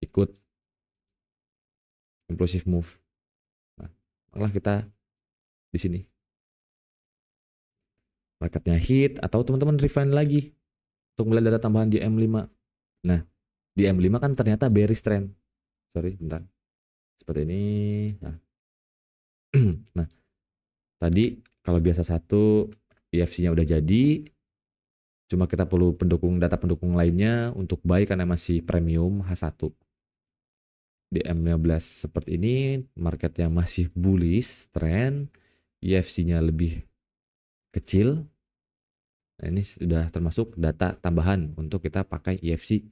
ikut impulsive move. Nah, malah kita di sini. Marketnya hit atau teman-teman refine lagi untuk melihat data tambahan di M5. Nah, di M5 kan ternyata bearish trend. Sorry, bentar. Seperti ini. Nah, nah tadi kalau biasa satu EFC-nya udah jadi, cuma kita perlu data pendukung lainnya untuk buy karena masih premium H1. Di M15 seperti ini, marketnya masih bullish trend, EFC-nya lebih kecil. Nah, ini sudah termasuk data tambahan untuk kita pakai EFC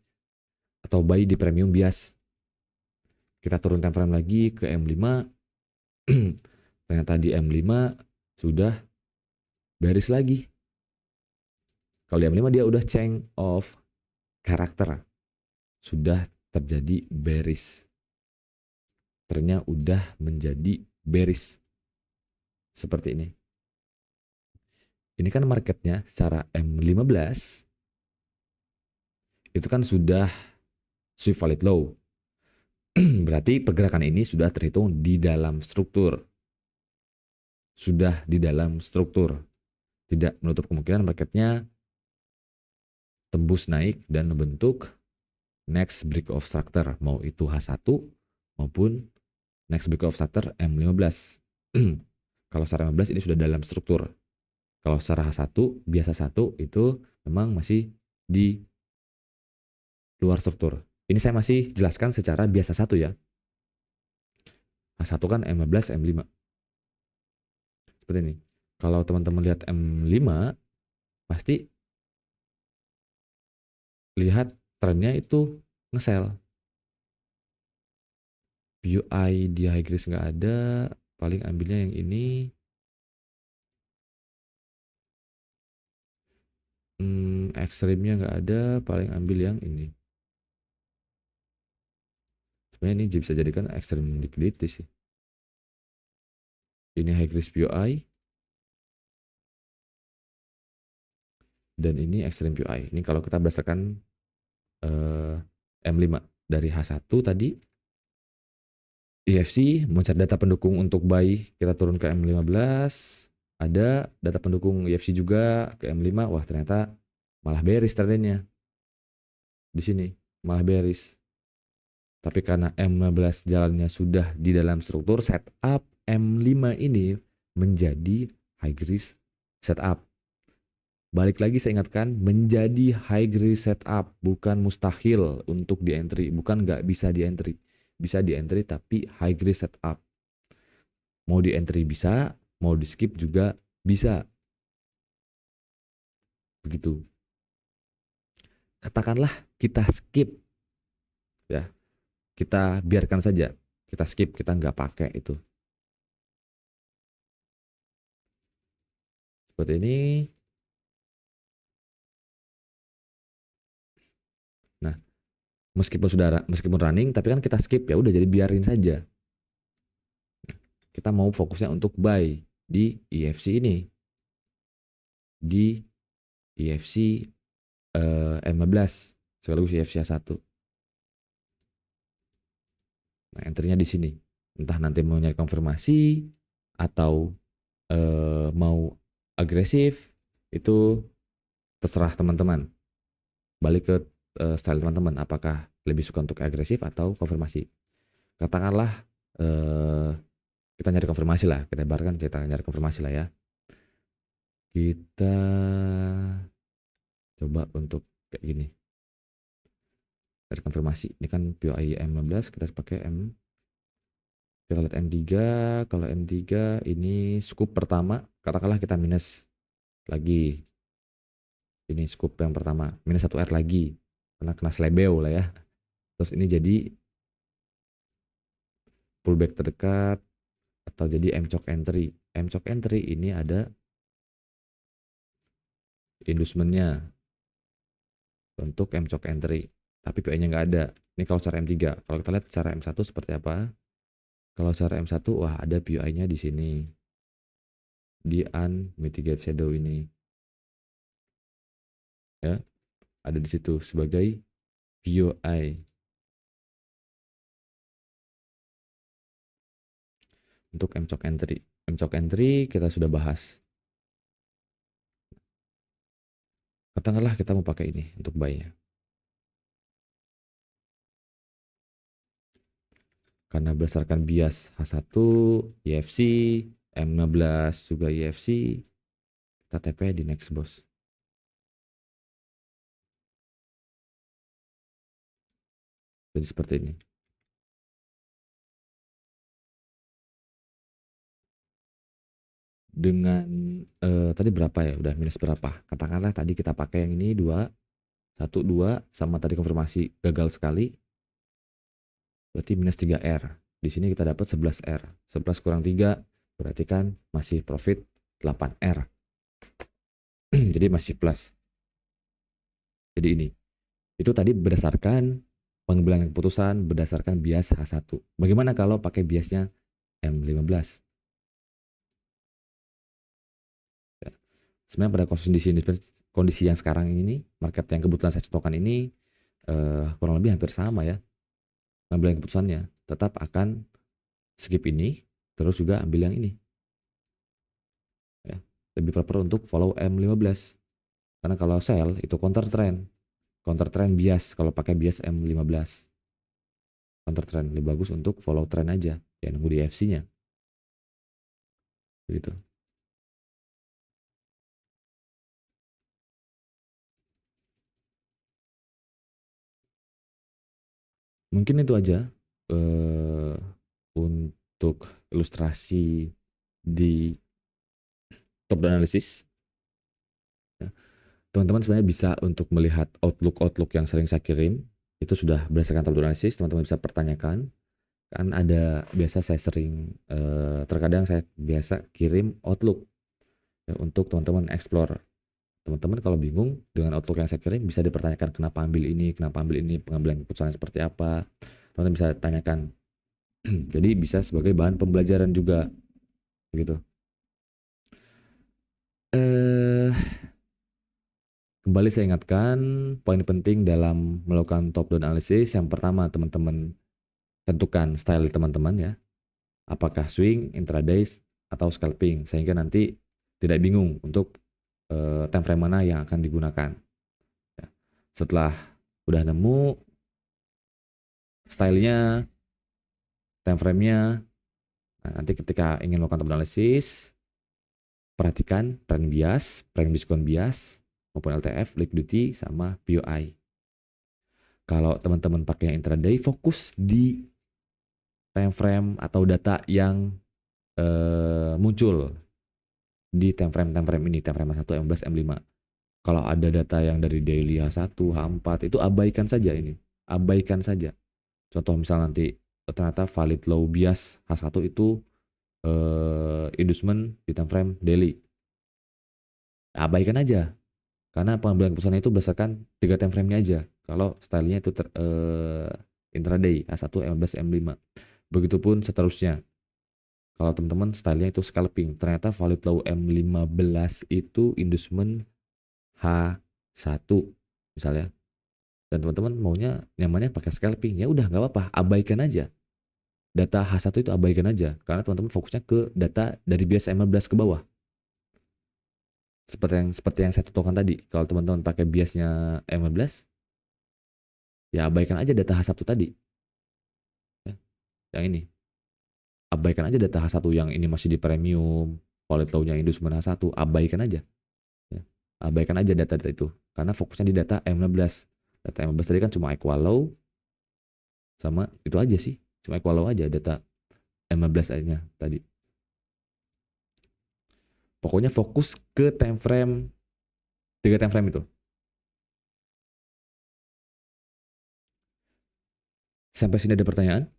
atau buy di premium bias. Kita turun time frame lagi ke M5. Ternyata di M5 sudah bearish lagi. Kalau di M5 dia udah change of character. Sudah terjadi bearish. Trennya udah menjadi bearish. Seperti ini. Ini kan marketnya secara M15 itu kan sudah sweep valid low. Berarti pergerakan ini sudah terhitung di dalam struktur. Sudah di dalam struktur. Tidak menutup kemungkinan marketnya tembus naik dan membentuk next break of structure. Mau itu H1 maupun next break of structure M15. Kalau secara M15 ini sudah dalam struktur. Kalau secara H1, biasa satu itu memang masih di luar struktur. Ini saya masih jelaskan secara biasa satu ya. H1 kan M15, M5. Seperti ini. Kalau teman-teman lihat M5, pasti lihat trennya itu nge-sell. UI di high risk nggak ada, paling ambilnya yang ini. Ekstrimnya nggak ada, paling ambil yang ini. Sebenarnya ini bisa jadikan ekstrim liquidity sih. Ini high risk UI, dan ini ekstrim UI. Ini kalau kita berdasarkan M5 dari H1 tadi. EFC mau cari data pendukung untuk buy, kita turun ke M15. Ada data pendukung EFC juga ke M5. Wah, ternyata malah bearish trennya di sini, malah bearish. Tapi karena M15 jalannya sudah di dalam struktur setup, M5 ini menjadi high risk setup. Balik lagi saya ingatkan, menjadi high risk setup, bukan mustahil untuk di entry, bukan nggak bisa di entry. Bisa di entry tapi high risk setup. Mau di entry bisa, mau di skip juga bisa. Begitu. Katakanlah kita skip, ya, kita biarkan saja, kita skip, kita nggak pakai itu. Seperti ini. Nah, meskipun running, tapi kan kita skip, ya udah, jadi biarin saja. Kita mau fokusnya untuk buy di EFC ini, di EFC M15 sekaligus EFC 1. Nah, entry-nya di sini. Entah nanti mau nyari konfirmasi atau mau agresif, itu terserah teman-teman. Balik ke style teman-teman, apakah lebih suka untuk agresif atau konfirmasi. Katakanlah eh, kita nyari konfirmasi lah, kita ibaratkan kita nyari konfirmasi lah ya. Kita coba untuk kayak gini. Cari konfirmasi. Ini kan POI M15, kita pakai M. Kita lihat M3, kalau M3 ini scoop pertama, katakanlah kita minus lagi. Ini scoop yang pertama, minus 1 R lagi. Karena kena slebeo lah ya. Terus ini jadi pullback terdekat atau jadi M-CHOK entry. M-CHOK entry ini ada inducementnya untuk M-CHOK entry. Tapi PI-nya nggak ada. Ini kalau cara M3. Kalau kita lihat cara M1 seperti apa? Kalau cara M1, wah ada PI-nya di sini. Di unmitigated shadow ini. Ya, ada di situ sebagai POI. Untuk M-CHOK entry. M-CHOK entry kita sudah bahas. Katakanlah kita mau pakai ini untuk buy-nya. Karena berdasarkan bias H1, EFC, M15 juga EFC, kita TP di next boss. Jadi seperti ini. Dengan tadi berapa ya? Udah minus berapa? Katakanlah tadi kita pakai yang ini 2, 1, 2, sama tadi konfirmasi gagal sekali. Berarti minus 3R. Di sini kita dapat 11R. 11 kurang 3 berarti kan masih profit 8R. Jadi masih plus. Jadi ini. Itu tadi berdasarkan pengambilan keputusan berdasarkan bias H1. Bagaimana kalau pakai biasnya M15? Ya. Sebenarnya pada kondisi yang sekarang ini, market yang kebetulan saya contohkan ini kurang lebih hampir sama ya. Pengambilan keputusannya tetap akan skip ini, terus juga ambil yang ini. Ya. Lebih proper untuk follow M15. Karena kalau sell itu counter trend. Counter trend bias kalau pakai bias M15. Counter trend lebih bagus untuk follow trend aja. Ya nunggu di FC-nya. Begitu. Mungkin itu aja untuk untuk ilustrasi di top down analysis. Ya. Teman-teman sebenarnya bisa untuk melihat outlook yang sering saya kirim, itu sudah berdasarkan top down analysis, teman-teman bisa pertanyakan. Kan ada biasa saya sering terkadang saya biasa kirim outlook ya, untuk teman-teman explore. Teman-teman kalau bingung dengan outlook yang saya kirim bisa dipertanyakan kenapa ambil ini, pengambilan keputusannya seperti apa. Teman-teman bisa tanyakan. Jadi bisa sebagai bahan pembelajaran juga gitu. Kembali saya ingatkan poin penting dalam melakukan top down analysis. Yang pertama teman-teman tentukan style teman-teman ya. Apakah swing, intraday, atau scalping, sehingga nanti tidak bingung untuk time frame mana yang akan digunakan. Ya. Setelah udah nemu stylenya, time frame-nya, nah, nanti ketika ingin melakukan top analysis, perhatikan trend bias, prime discount bias, maupun LTF, liquidity, sama POI. Kalau teman-teman pakai yang intraday, fokus di time frame atau data yang muncul di time frame ini, time frame M1, M11, M5. Kalau ada data yang dari daily H1, H4 itu abaikan saja ini. Abaikan saja. Contoh misal nanti ternyata valid low bias H1 itu inducement di time frame daily. Abaikan aja. Karena pengambilan keputusannya itu berdasarkan 3 time frame-nya aja. Kalau stylenya itu intraday H1, M11, M5. Begitupun seterusnya. Kalau teman-teman stylenya itu scalping, ternyata valid low M15 itu inducement H1 misalnya. Dan teman-teman maunya nyamannya pakai scalping, ya udah nggak apa-apa, abaikan aja. Data H1 itu abaikan aja, karena teman-teman fokusnya ke data dari bias M15 ke bawah. Seperti yang saya contohkan tadi, kalau teman-teman pakai biasnya M15, ya abaikan aja data H1 tadi. Ya, yang ini. Abaikan aja data H1 yang ini masih di premium, valid low-nya inducement H1, abaikan aja. Ya. Abaikan aja data-data itu, karena fokusnya di data M15. Data M15 tadi kan cuma equal low, sama itu aja sih. Cuma equal low aja data M15 aja tadi. Pokoknya fokus ke time frame, 3 time frame itu. Sampai sini ada pertanyaan?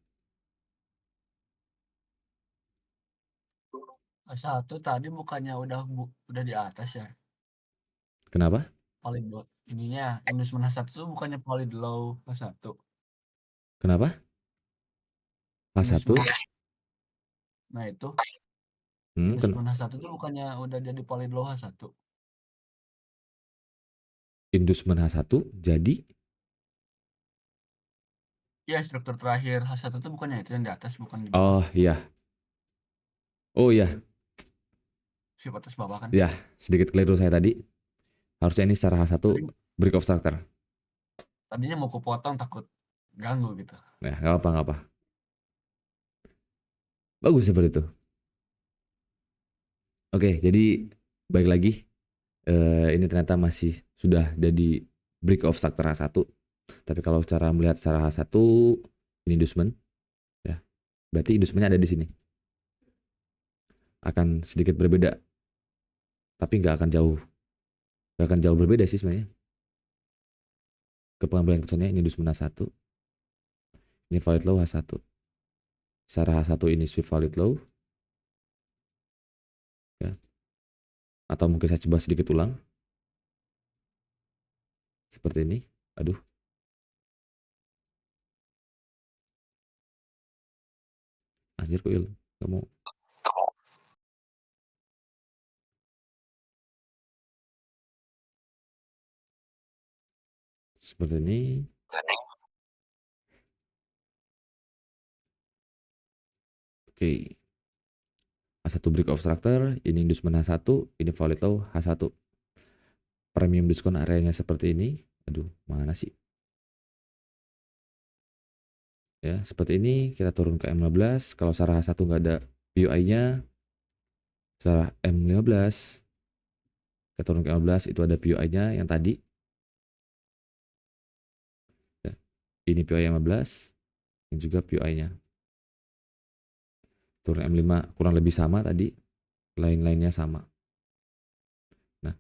Satu tadi bukannya udah di atas ya? Kenapa? Paling low ininya inducement H1 tuh bukannya paling low H1. Kenapa? Inducement H1? nah itu Hmm, inducement H1 tuh bukannya udah jadi paling low H1. inducement H1 jadi? Iya, struktur terakhir H1 tuh bukannya itu yang di atas bukan di bawah. Oh iya. Oh iya. Shift atas bawah kan. Ya, sedikit keliru saya tadi. Harusnya ini secara H1 Tadi break of structure. tadinya mau kupotong takut ganggu gitu. Nah, nggak apa, nggak apa. Bagus seperti itu. Oke, jadi baik lagi. Ini ternyata masih sudah jadi break of structure H1. Tapi kalau cara melihat secara H1, ini inducement. Ya, berarti inducementnya ada di sini. Akan sedikit berbeda. Tapi nggak akan jauh berbeda sih sebenarnya. Ke pengambilan keputusannya ini inducement H1. Ini valid low H1. Secara H1 ini swift valid low. Ya. Atau mungkin saya coba sedikit ulang. Seperti ini. Aduh. Anjir kok il. Kamu. Seperti ini. Oke. H1 break of structure. Ini inducement H1. Ini valid low H1. Premium diskon areanya seperti ini. Aduh, mana sih? Ya, seperti ini kita turun ke M15. Kalau secara H1 nggak ada POI-nya, secara M15 kita turun ke M15 itu ada POI-nya yang tadi. Ya, ini POI M15, ini juga POI-nya. turun M5 kurang lebih sama tadi, lain-lainnya sama. Nah,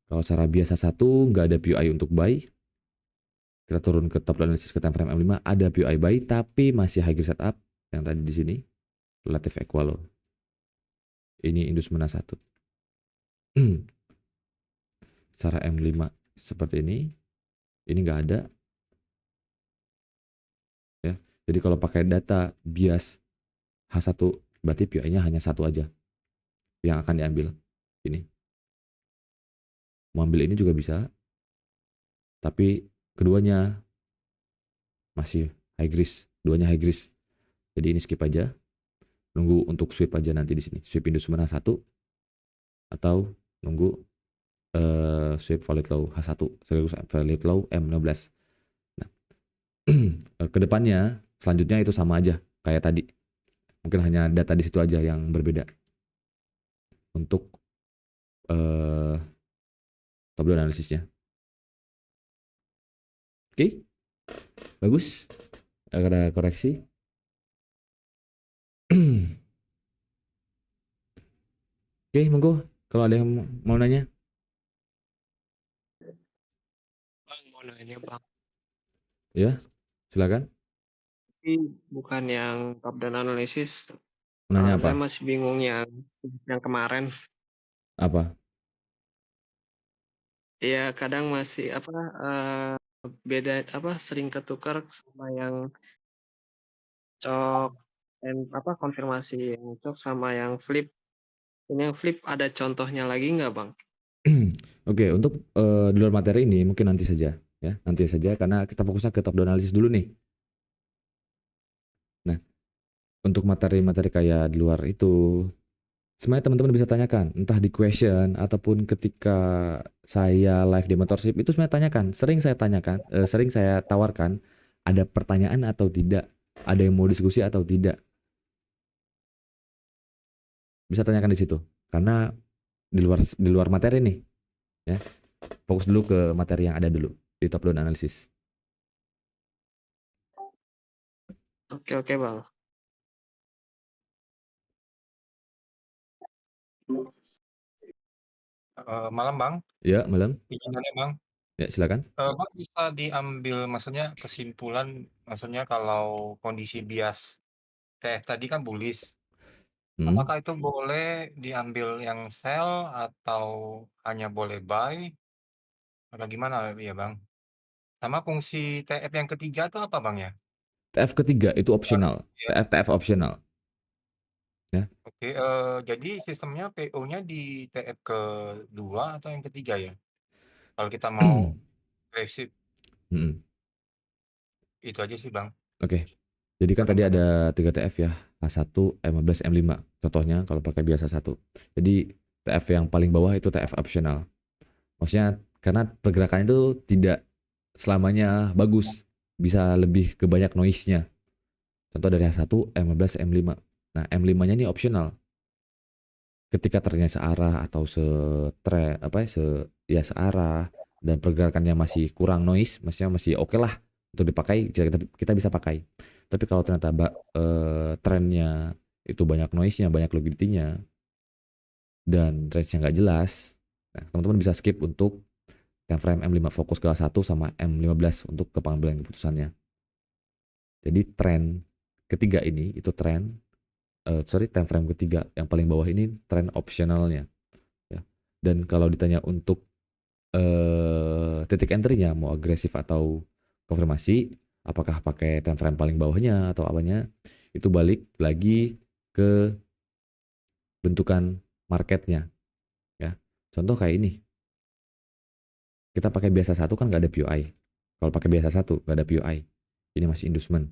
kalau cara biasa satu nggak ada PUI untuk buy, kita turun ke top analysis ke time frame M5, ada PUI buy tapi masih high grade setup yang tadi di sini relative equal low. Ini inducement A1. Cara M5 seperti ini nggak ada ya. Jadi kalau pakai data bias H1 berarti PUI-nya hanya satu aja yang akan diambil. Ini. Mau ambil ini juga bisa, tapi keduanya masih high risk, duanya high risk. Jadi ini skip aja. Nunggu untuk sweep aja nanti di sini. Sweep inducement H1 atau nunggu sweep valid low H1 sekaligus valid low M15. Nah, kedepannya selanjutnya itu sama aja kayak tadi. Mungkin hanya data di situ aja yang berbeda. Untuk top down analisisnya. Oke, bagus. Ada koreksi. Oke, monggo. Kalau ada yang mau nanya. Bang, mau nanya bang, Ya, silakan. tapi bukan yang top down analisis. Nanya Saya apa? masih bingung yang kemarin. Apa? Ya kadang masih beda sering ketukar sama yang cok dan konfirmasi yang cok sama yang flip. Ini yang flip ada contohnya lagi nggak bang? Oke, untuk di luar materi ini mungkin nanti saja ya, nanti saja karena kita fokusnya ke top down analisis dulu nih. Nah, untuk materi-materi kayak di luar itu sebenarnya teman-teman bisa tanyakan entah di question ataupun ketika saya live di mentorship itu sebenarnya tanyakan, sering saya tawarkan ada pertanyaan atau tidak, ada yang mau diskusi atau tidak. Bisa tanyakan di situ. Karena di luar materi nih ya. Fokus dulu ke materi yang ada dulu di top down analysis. Oke bang. Malam Bang, Ya, malam. izin nanya Bang. Ya, silakan. Bang bisa diambil maksudnya kesimpulan, maksudnya kalau kondisi bias TF tadi kan bullish, Hmm. apakah itu boleh diambil yang sell atau hanya boleh buy atau gimana ya Bang? Sama fungsi TF yang ketiga itu apa Bang ya? TF ketiga itu optional. Ya, TF optional. Ya. oke. Jadi sistemnya PO-nya di TF kedua atau yang ketiga ya? Kalau kita mau agresif, Hmm. itu aja sih Bang. Oke. Jadi kan tadi ada 3 TF ya. H1, M15, M5. Contohnya kalau pakai biasa satu. Jadi TF yang paling bawah itu TF optional. Maksudnya karena pergerakan itu tidak selamanya bagus. Bisa lebih ke banyak noise-nya. Contoh dari H1, M15, M5. Nah, M5-nya ini optional. Ketika ternyata searah atau searah dan pergerakannya masih kurang noise, maksudnya masih oke lah untuk dipakai, kita bisa pakai. Tapi kalau ternyata trennya itu banyak noise-nya, banyak liquidity-nya, dan range-nya nggak jelas, nah, teman-teman bisa skip untuk time frame M5, fokus ke A1 sama M15 untuk pengambilan keputusannya. Jadi tren ketiga ini itu time frame ketiga yang paling bawah ini tren optionalnya ya. Dan kalau ditanya untuk titik entry-nya mau agresif atau konfirmasi, apakah pakai time frame paling bawahnya atau apanya, itu balik lagi ke bentukan marketnya ya. Contoh kayak ini, kita pakai biasa satu kan nggak ada PUI. Kalau pakai biasa satu nggak ada PUI, ini masih inducement.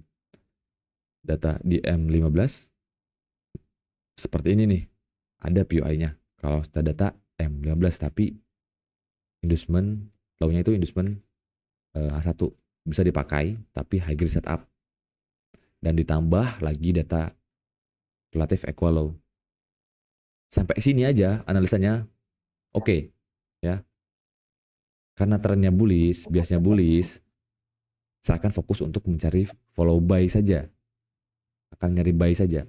Data di M15 seperti ini nih, ada PUI-nya. Kalau data M15 tapi inducement low-nya itu inducement H1 bisa dipakai tapi high grade setup dan ditambah lagi data relative equal low. Sampai sini aja analisanya oke ya. Karena trennya bullish, biasanya bullish, saya akan fokus untuk mencari follow buy saja. Akan nyari buy saja.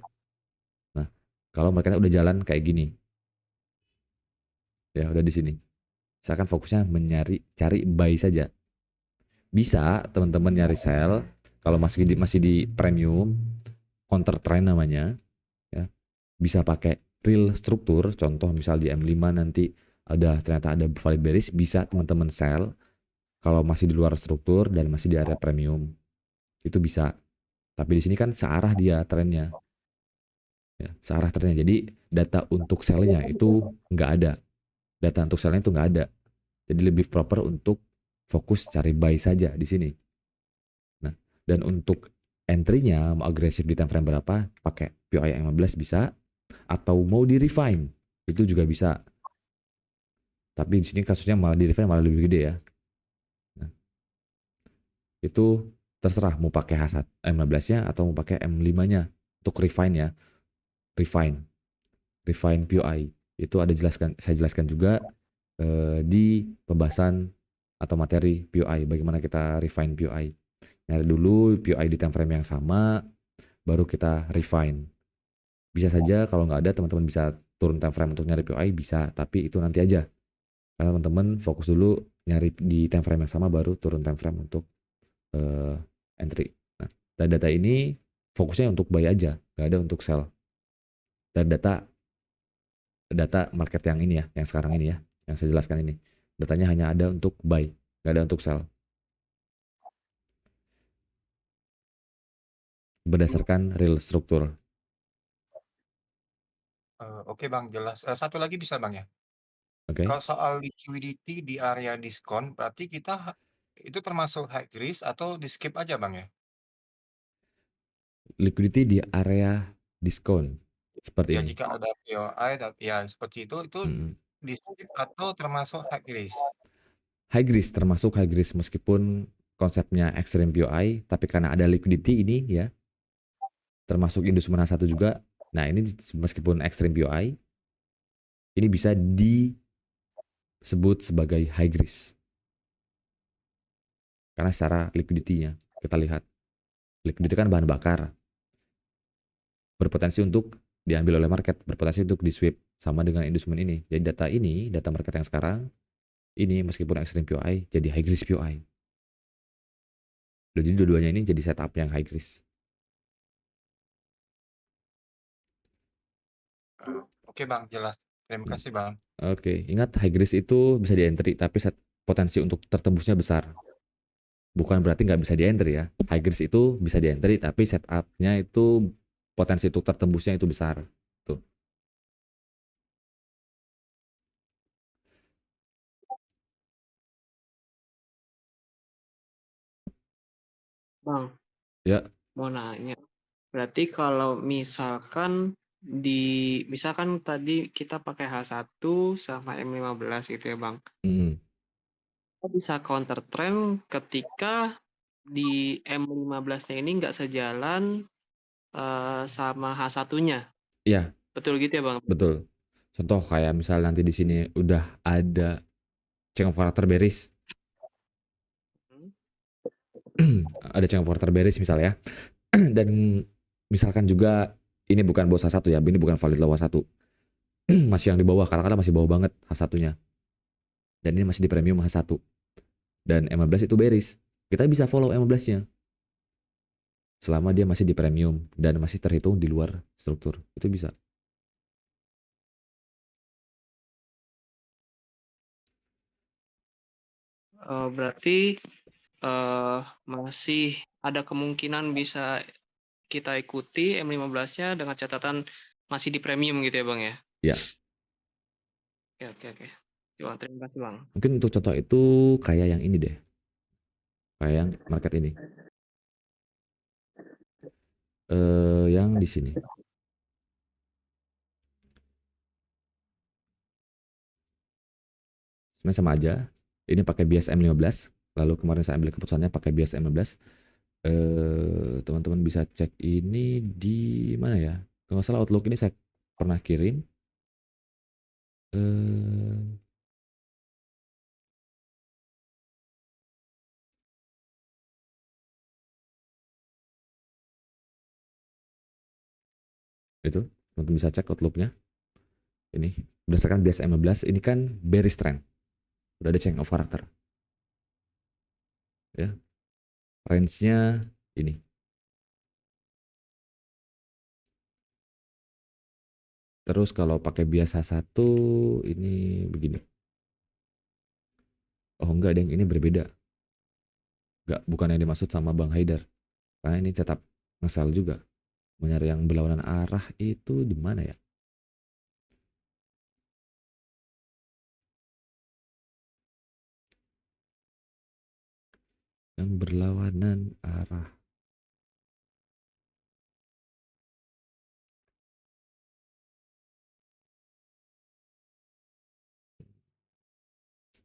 Kalau marketnya udah jalan kayak gini, ya udah di sini. Saya akan fokusnya cari buy saja. Bisa teman-teman nyari sell kalau masih di premium, counter trend namanya, ya. Bisa pakai real struktur, contoh misal di M5 nanti ternyata ada valid bearish, bisa teman-teman sell kalau masih di luar struktur dan masih di area premium. Itu bisa. Tapi di sini kan searah dia trennya. Ya, searah trennya. Jadi data untuk sell-nya itu nggak ada. Data untuk sell-nya itu nggak ada. Jadi lebih proper untuk fokus cari buy saja di sini. Nah, dan untuk entry-nya mau agresif di time frame berapa, pakai POI yang 15 bisa, atau mau di refine itu juga bisa. Tapi di sini kasusnya malah di refine malah lebih gede ya. Nah, itu terserah mau pakai H1 M15-nya atau mau pakai M5-nya untuk refine ya. Refine POI itu saya jelaskan juga di pembahasan atau materi POI, bagaimana kita refine POI. Nyari dulu POI di time frame yang sama, baru kita refine. Bisa saja kalau nggak ada teman-teman bisa turun time frame untuk nyari POI, bisa, tapi itu nanti aja. Karena teman-teman fokus dulu nyari di time frame yang sama, baru turun time frame untuk entry. Nah, data ini fokusnya untuk buy aja, nggak ada untuk sell. Dan data market yang ini ya, yang sekarang ini ya, yang saya jelaskan ini. Datanya hanya ada untuk buy, nggak ada untuk sell. Berdasarkan real struktur. Oke Bang, jelas. Satu lagi bisa Bang ya? Oke. Kalau soal liquidity di area diskon, berarti kita itu termasuk high risk atau di-skip aja Bang ya? Liquidity di area diskon seperti Ya ini. jika ada POI ya seperti itu Mm-mm. di-skip atau termasuk high risk? Termasuk high risk meskipun konsepnya extreme POI, tapi karena ada liquidity ini ya, termasuk Indus Mana 1 juga. Nah, ini meskipun extreme POI, ini bisa disebut sebagai high risk. Karena secara liquidity-nya kita lihat. Liquidity kan bahan bakar. Berpotensi untuk diambil oleh market, berpotensi untuk di sweep sama dengan inducement ini. Jadi data market yang sekarang ini meskipun extreme POI jadi high risk POI. Jadi dua-duanya ini jadi setup yang high risk. Oke Bang, jelas. Terima Hmm. kasih Bang. Oke, ingat high risk itu bisa di entry tapi potensi untuk tertembusnya besar. Bukan berarti nggak bisa di entry ya. High risk itu bisa di entry tapi setupnya itu potensi untuk tertembusnya itu besar. Tuh. Bang, Ya. mau nanya. Berarti kalau misalkan tadi kita pakai H1 sama M15 gitu ya, Bang. Mm, Kita bisa counter trend ketika di M15-nya ini nggak sejalan sama H1-nya. iya, Betul gitu ya, Bang? betul. Contoh kayak misal nanti di sini udah ada change of character bearish. Hmm. Ada change of character bearish misal ya. Dan misalkan juga ini bukan bawah H1 ya, ini bukan valid low H1. Masih yang di bawah, kadang-kadang masih bawah banget H1-nya. Dan ini masih di premium H1. Dan M15 itu bearish. Kita bisa follow M15-nya. Selama dia masih di premium dan masih terhitung di luar struktur. Itu bisa. Berarti masih ada kemungkinan bisa kita ikuti M15-nya dengan catatan masih di premium gitu ya, Bang ya? Ya, Oke, oke, oke. Terima kasih, Bang. mungkin untuk contoh itu kayak yang ini deh. Kayak yang market ini. Yang di sini. Sebenarnya sama aja. Ini pakai bias M15. Lalu kemarin saya ambil keputusannya pakai bias M15. Teman-teman bisa cek ini di mana ya? Kalau nggak salah Outlook ini saya pernah kirim. Eh, itu Teman-teman bisa cek outlooknya. Ini berdasarkan bias 15, ini kan bearish trend. Udah ada change of character. Ya. Range-nya ini. Terus kalau pakai biasa satu ini begini. Oh enggak, yang ini berbeda. Enggak, bukan yang dimaksud sama Bang Haidar. Karena ini tetap ngesal juga. Mencari yang berlawanan arah itu di mana ya? Yang berlawanan arah.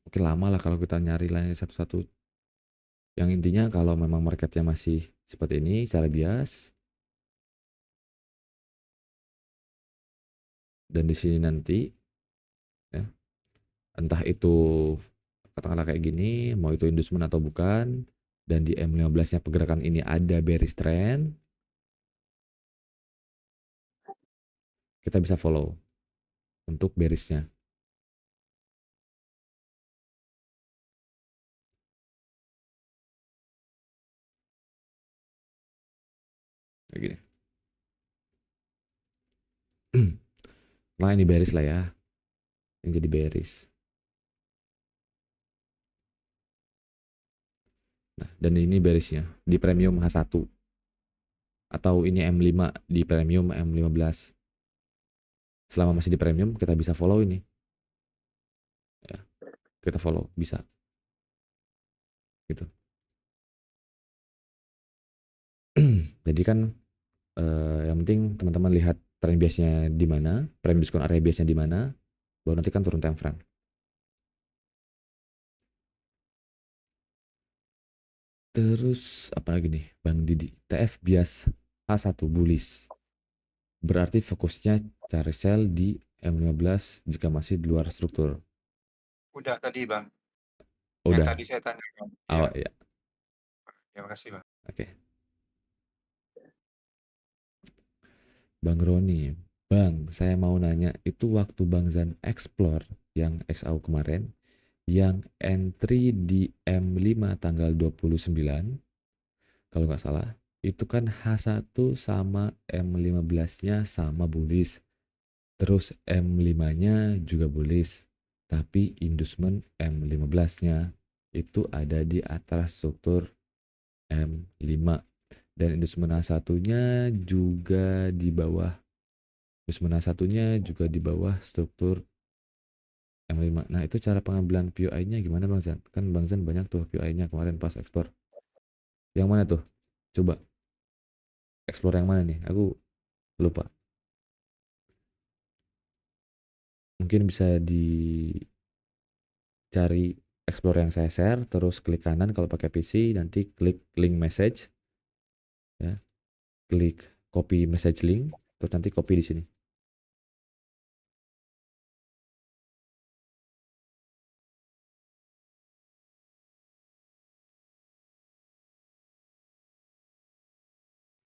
Oke, lama lah kalau kita nyari lain satu-satu. Yang intinya kalau memang marketnya masih seperti ini, secara bias. Dan di sini nanti, ya, entah itu katakanlah kayak gini, mau itu inducement atau bukan, dan di M15-nya pergerakan ini ada bearish trend, kita bisa follow untuk bearishnya. Kayak gini. Nah ini bearish lah ya, yang jadi bearish. Nah, dan ini bearishnya di premium H1 atau ini M5 di premium M15. Selama masih di premium kita bisa follow ini. Ya, kita follow bisa. Gitu. Jadi kan yang penting teman-teman lihat trend biasnya di mana, prime diskon area biasnya di mana, baru nanti kan turun time frame. Terus apa lagi nih Bang Didi? TF bias H1 bullish. Berarti fokusnya cari sell di M15 jika masih di luar struktur. Udah tadi Bang, yang Udah. tadi saya tanyakan. Oh Iya, iya. terima kasih Bang. Oke. Bang Roni, Bang, saya mau nanya, itu waktu Bang Zan explore yang XAU kemarin, yang entry di M5 tanggal 29, kalau nggak salah, itu kan H1 sama M15-nya sama bullish. Terus M5-nya juga bullish. Tapi inducement M15-nya itu ada di atas struktur M5. Dan inducement H1-nya juga di bawah. Inducement H1-nya juga di bawah struktur M5. Nah itu cara pengambilan POI-nya gimana Bang Zan? Kan Bang Zan banyak tuh POI-nya kemarin pas ekspor. Yang mana tuh? Coba explore yang mana nih? Aku lupa. Mungkin bisa dicari explore yang saya share, terus klik kanan kalau pakai PC, nanti klik link message, ya, klik copy message link, terus nanti copy di sini.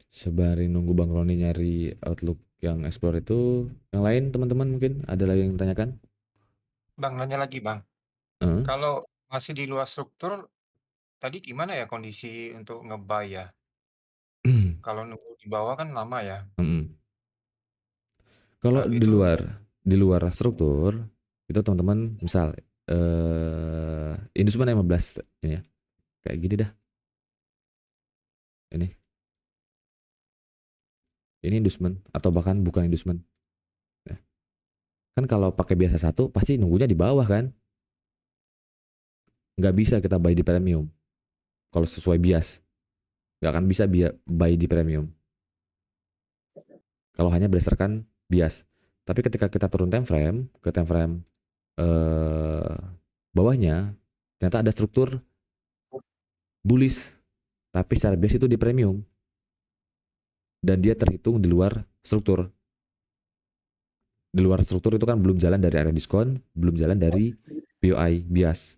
Sembari nunggu Bang Roni nyari outlook yang explore itu, yang lain teman-teman mungkin ada lagi yang tanyakan? Bang, nanya lagi Bang, Heeh. kalau masih di luar struktur, tadi gimana ya kondisi untuk nge-buy ya? Kalau nunggu di bawah kan lama ya. Kalau Itu di luar struktur itu teman-teman misal Indusman 15 ini ya. Kayak gini dah. Ini. Ini inducement atau bahkan bukan inducement. Ya. Kan kalau pakai biasa satu pasti nunggunya di bawah kan. Nggak bisa kita buy di premium. Kalau sesuai bias. Nggak akan bisa buy di premium. Kalau hanya berdasarkan bias. Tapi ketika kita turun time frame ke time frame bawahnya ternyata ada struktur bullish. Tapi secara bias itu di premium. Dan dia terhitung di luar struktur. Di luar struktur itu kan belum jalan dari area diskon, belum jalan dari POI bias.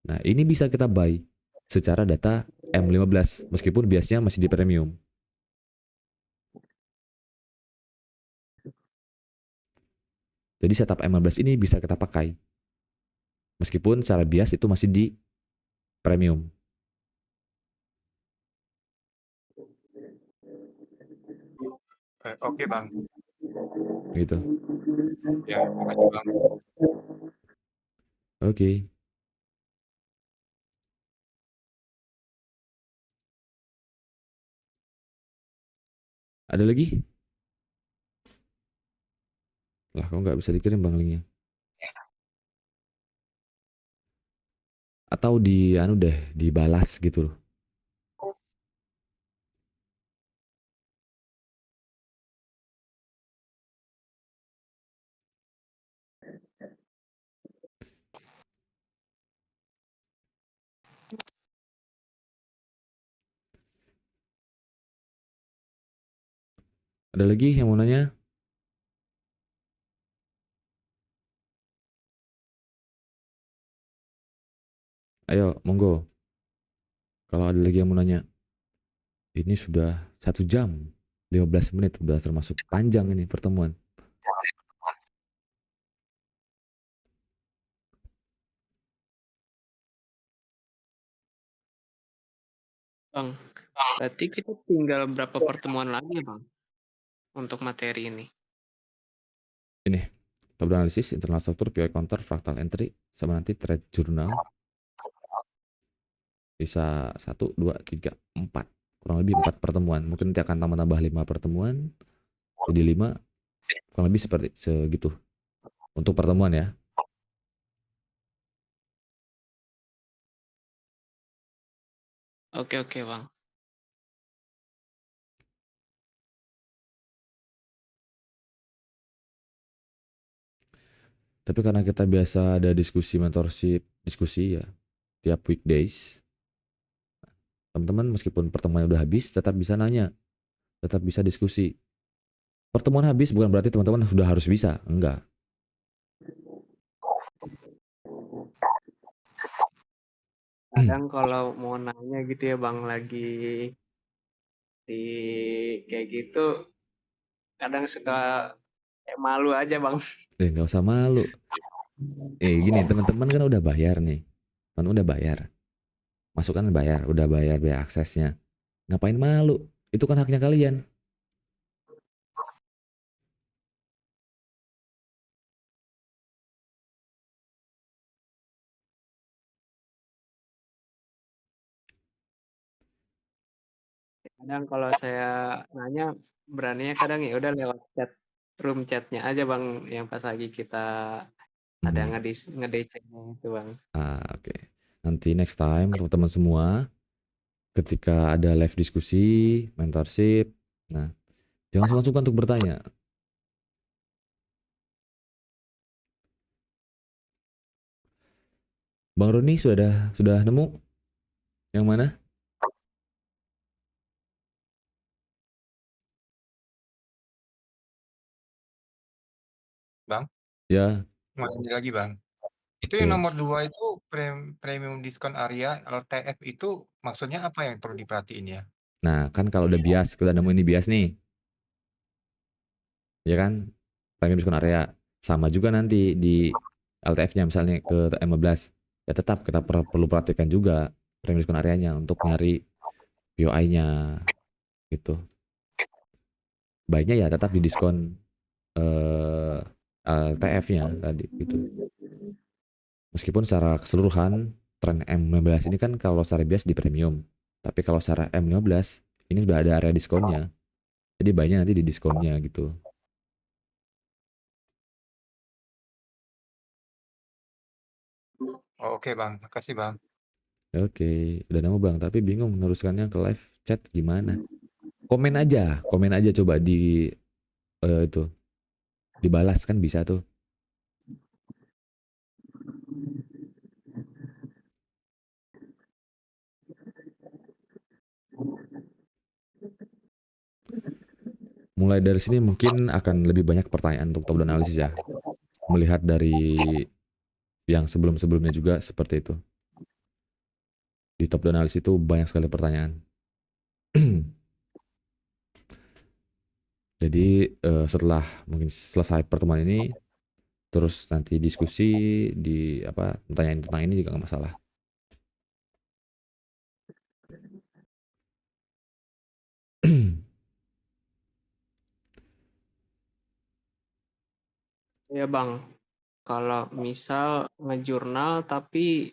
Nah, ini bisa kita buy secara data M15 meskipun biasnya masih di premium. Jadi setup M15 ini bisa kita pakai. Meskipun secara bias itu masih di premium. Oke Bang. Gitu. Ya, makasih Bang. Oke. Ada lagi? Lah, kok nggak bisa dikirim Bang linknya? Atau di anu deh, dibalas gitu loh. Ada lagi yang mau nanya? Ayo, monggo. Kalau ada lagi yang mau nanya. Ini sudah 1 jam 15 menit, udah termasuk panjang ini pertemuan. Bang, berarti kita tinggal berapa pertemuan lagi ya, Bang? Untuk materi ini. Ini, top analisis, internal struktur, POI counter, fractal entry, sama nanti trade journal. Bisa 1, 2, 3, 4. Kurang lebih 4 pertemuan. Mungkin nanti akan tambah-tambah 5 pertemuan. Jadi 5, kurang lebih seperti segitu. Untuk pertemuan ya. Oke, Bang. Tapi karena kita biasa ada diskusi mentorship, diskusi ya tiap weekdays. Teman-teman meskipun pertemuan udah habis tetap bisa nanya, tetap bisa diskusi. Pertemuan habis bukan berarti teman-teman sudah harus bisa, enggak. Kadang kalau mau nanya gitu ya, Bang, lagi di kayak gitu, kadang suka malu aja, Bang. Nggak usah malu. Gini, teman-teman kan udah bayar nih. Kan udah bayar. Masukan bayar, udah bayar biaya aksesnya. Ngapain malu? Itu kan haknya kalian. Kadang kalau saya nanya, beraninya kadang ya udah lewat room chatnya aja, Bang, yang pas lagi kita ada Hmm. ngedece-nya itu, Bang. Oke. Nanti next time teman-teman semua ketika ada live diskusi, mentorship, nah jangan sungkan-sungkan untuk bertanya. Bang Roni sudah nemu yang mana? Bang, Ya, mau nanya lagi Bang. Itu yang oke. nomor 2 itu premium diskon area LTF itu maksudnya apa yang perlu diperhatiin ya? Nah, kan kalau udah bias, kita nemu ini bias nih, ya kan? Premium diskon area. Sama juga nanti di LTF-nya misalnya ke M15. Ya tetap kita perlu perhatikan juga premium diskon areanya untuk nyari POI-nya gitu. Baiknya ya tetap di diskon LTF-nya tadi gitu. Meskipun secara keseluruhan tren M15 ini kan kalau secara bias di premium. Tapi kalau secara M15 ini sudah ada area diskonnya. Jadi baiknya nanti di diskonnya gitu. Oh, oke Bang, makasih Bang. Oke, udah nemu Bang, tapi bingung meneruskannya ke live chat gimana? Komen aja coba di itu dibalas kan bisa tuh. Mulai dari sini mungkin akan lebih banyak pertanyaan untuk top down analisis ya. Melihat dari yang sebelum-sebelumnya juga seperti itu. Di top down analisis itu banyak sekali pertanyaan. Jadi setelah mungkin selesai pertemuan ini, terus nanti diskusi di apa tanyain tentang ini juga nggak masalah. Ya Bang, kalau misal ngejurnal tapi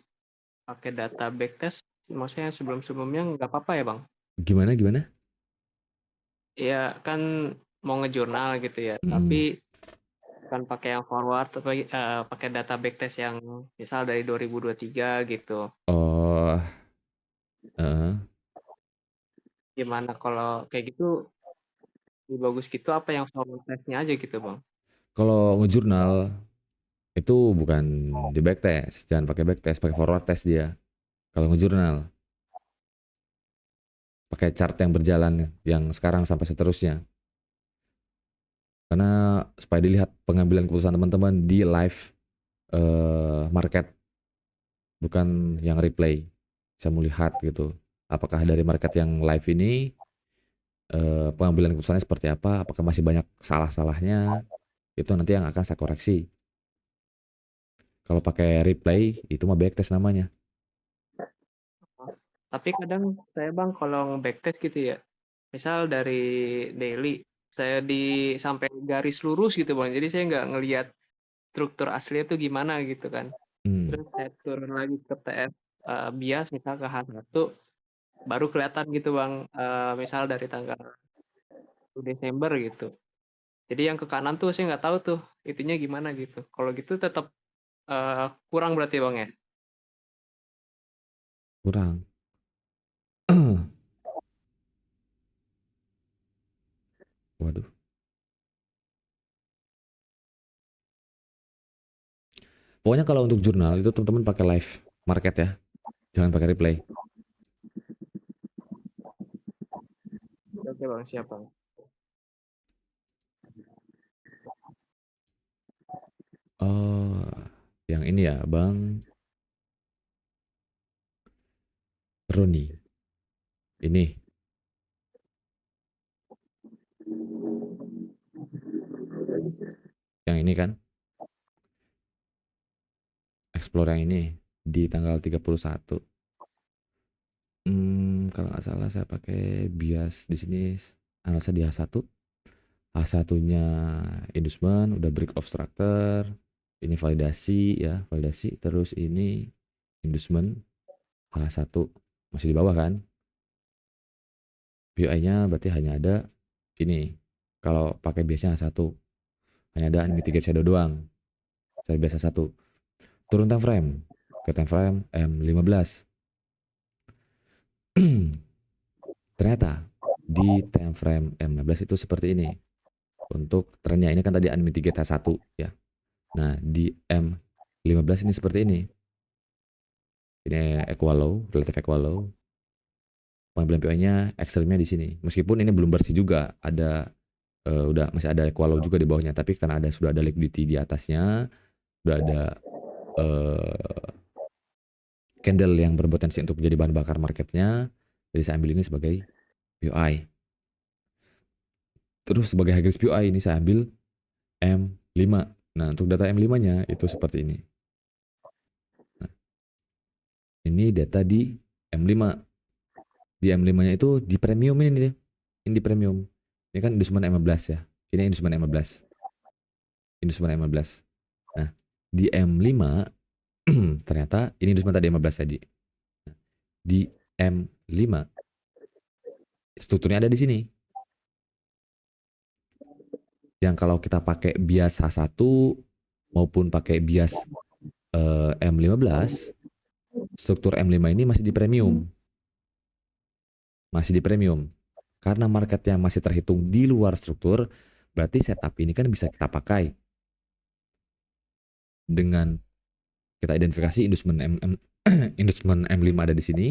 pakai data backtest, maksudnya sebelum-sebelumnya nggak apa-apa ya Bang? Gimana? Ya kan mau ngejurnal gitu ya, Mm-mm. tapi kan pakai yang forward atau pakai data backtest yang misal dari 2023 gitu. Oh, eh. Gimana kalau kayak gitu, lebih bagus gitu apa yang forward testnya aja gitu Bang? Kalau ngejurnal itu bukan di backtest, jangan pakai backtest, pakai forward test dia. Kalau ngejurnal pakai chart yang berjalan yang sekarang sampai seterusnya. Karena supaya dilihat pengambilan keputusan teman-teman di live market, bukan yang replay. Bisa melihat gitu. Apakah dari market yang live ini pengambilan keputusannya seperti apa? Apakah masih banyak salah-salahnya? Itu nanti yang akan saya koreksi. Kalau pakai replay itu mah backtest namanya. Tapi kadang saya Bang kalau nge-backtest gitu ya, misal dari daily saya sampai garis lurus gitu Bang, jadi saya nggak ngelihat struktur aslinya tuh gimana gitu kan. Hmm, Terus saya turun lagi ke TF bias misal ke H1 baru kelihatan gitu Bang, misal dari tanggal 1 Desember gitu. Jadi yang ke kanan tuh saya nggak tahu tuh itunya gimana gitu. Kalau gitu tetap kurang berarti Bang ya? kurang. Waduh. Pokoknya kalau untuk jurnal itu teman-teman pakai live market ya. Jangan pakai replay. Oke Bang, siap Bang. Oh, yang ini ya, Bang Roni. Ini, yang ini kan, explore yang ini di tanggal 31. Kalau nggak salah saya pakai bias di sini analisa di H1. H1-nya inducement, udah break of structure. Ini validasi ya, validasi. Terus ini inducement H1 masih di bawah kan. POI-nya berarti hanya ada ini. Kalau pakai biasanya H1 hanya ada unmitigated shadow doang. Saya biasa 1. Turun time frame ke time frame M15. Ternyata di time frame M15 itu seperti ini. Untuk trennya ini kan tadi unmitigated H1 ya. Nah, di M15 ini seperti ini. Ini equal low, relative equal low. Pengambilan POI-nya ekstrimnya di sini. Meskipun ini belum bersih juga, ada udah masih ada equal low juga di bawahnya, tapi karena sudah ada liquidity di atasnya, udah ada candle yang berpotensi untuk menjadi bahan bakar marketnya, jadi saya ambil ini sebagai POI. Terus sebagai high risk POI ini saya ambil M5. Nah, untuk data M5-nya itu seperti ini. Nah, ini data di M5. Di M5-nya itu di premium ini nih. Ini di premium. Ini kan inducement M15 ya. Ini inducement M15. Inducement M15. Nah, di M5 ternyata ini inducement tadi M15 tadi. Nah, di M5 strukturnya ada di sini. Yang kalau kita pakai bias H1 maupun pakai bias M15, struktur M5 ini masih di premium. Masih di premium. Karena marketnya masih terhitung di luar struktur, berarti setup ini kan bisa kita pakai dengan kita identifikasi inducement inducement M5 ada di sini,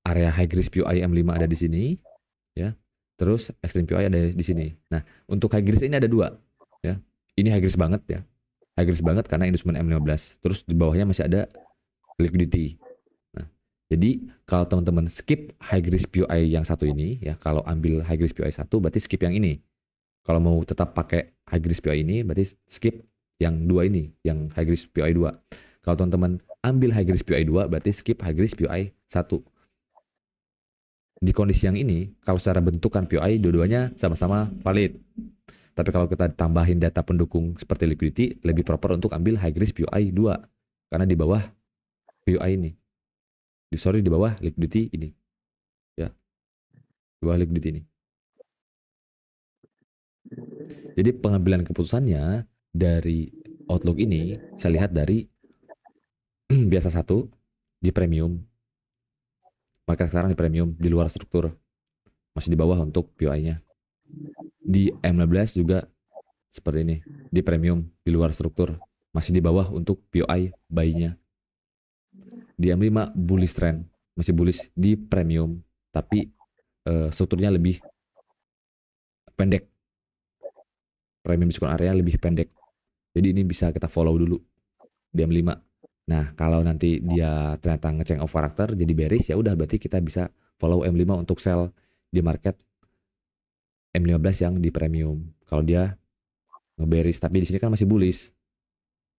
area high risk POI M5 ada di sini, ya. Terus extreme POI ada di sini. Nah, untuk high risk ini ada 2, ya. Ini high risk banget ya. High risk banget karena inducement M15. Terus di bawahnya masih ada liquidity. Nah, jadi kalau teman-teman skip high risk POI yang satu ini, ya, kalau ambil high risk POI 1 berarti skip yang ini. Kalau mau tetap pakai high risk POI ini berarti skip yang dua ini, yang high risk POI 2. Kalau teman-teman ambil high risk POI 2 berarti skip high risk POI 1. Di kondisi yang ini, kalau secara bentukan POI dua-duanya sama-sama valid. Tapi kalau kita tambahin data pendukung seperti liquidity, lebih proper untuk ambil high risk POI 2. Karena di bawah POI ini. Di bawah liquidity ini. Ya. Di bawah liquidity ini. Jadi pengambilan keputusannya dari outlook ini, saya lihat dari biasa 1 di premium. Maka sekarang di premium, di luar struktur. Masih di bawah untuk POI-nya. Di M15 juga seperti ini, di premium, di luar struktur, masih di bawah untuk POI buy-nya. Di M5 bullish trend, masih bullish di premium, tapi strukturnya lebih pendek. Premium diskon area lebih pendek. Jadi ini bisa kita follow dulu di M5. Nah, kalau nanti dia ternyata ngeceng over karakter jadi bearish, ya udah berarti kita bisa follow M5 untuk sell di market M15 yang di premium. Kalau dia nge-bearish, tapi di sini kan masih bullish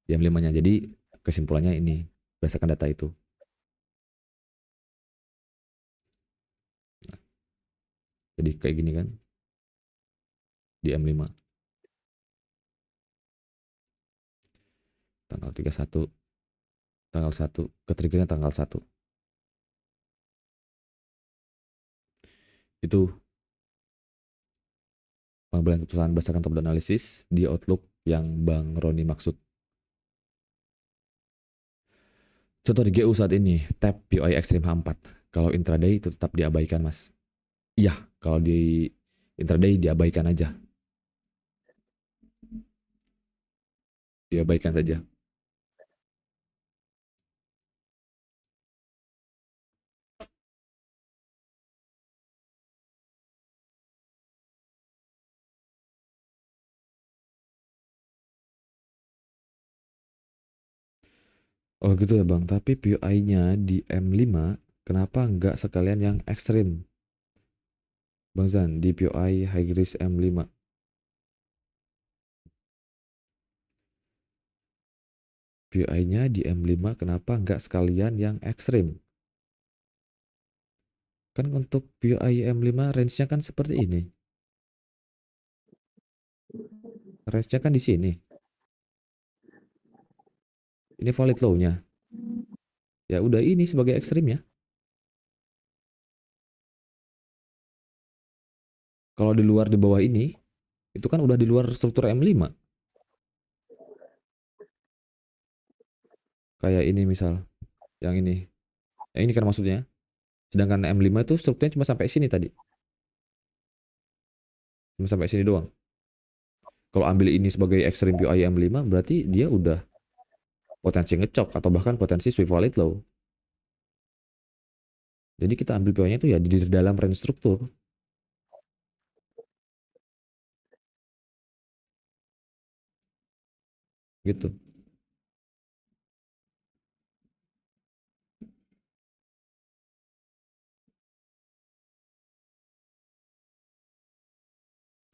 di M5-nya. Jadi kesimpulannya ini berdasarkan data itu. Nah, jadi kayak gini kan di M5. Tanggal 31, tanggal 1, ke-triggernya tanggal 1. Itu pengambilan keputusan berdasarkan top down analysis di outlook yang Bang Roni maksud. Contoh di GU saat ini, tap POI Extreme H4. Kalau intraday itu tetap diabaikan, Mas. Iya, kalau di intraday diabaikan aja. Diabaikan saja. Oh gitu ya Bang, tapi POI-nya di M5 kenapa nggak sekalian yang ekstrim? Bang Zan, di POI high risk M5. POI-nya di M5 kenapa nggak sekalian yang ekstrim? Kan untuk POI M5 range-nya kan seperti ini. Range-nya kan di sini. Ini valid low-nya. Ya udah ini sebagai ekstrim ya. Kalau di luar di bawah ini, itu kan udah di luar struktur M5. Kayak ini misal, yang ini. Yang ini kan maksudnya. Sedangkan M5 itu strukturnya cuma sampai sini tadi. Cuma sampai sini doang. Kalau ambil ini sebagai ekstrim POI M5, berarti dia udah potensi ngecok atau bahkan potensi sweep valid low. Jadi kita ambil POI-nya itu ya di dalam range struktur. Gitu.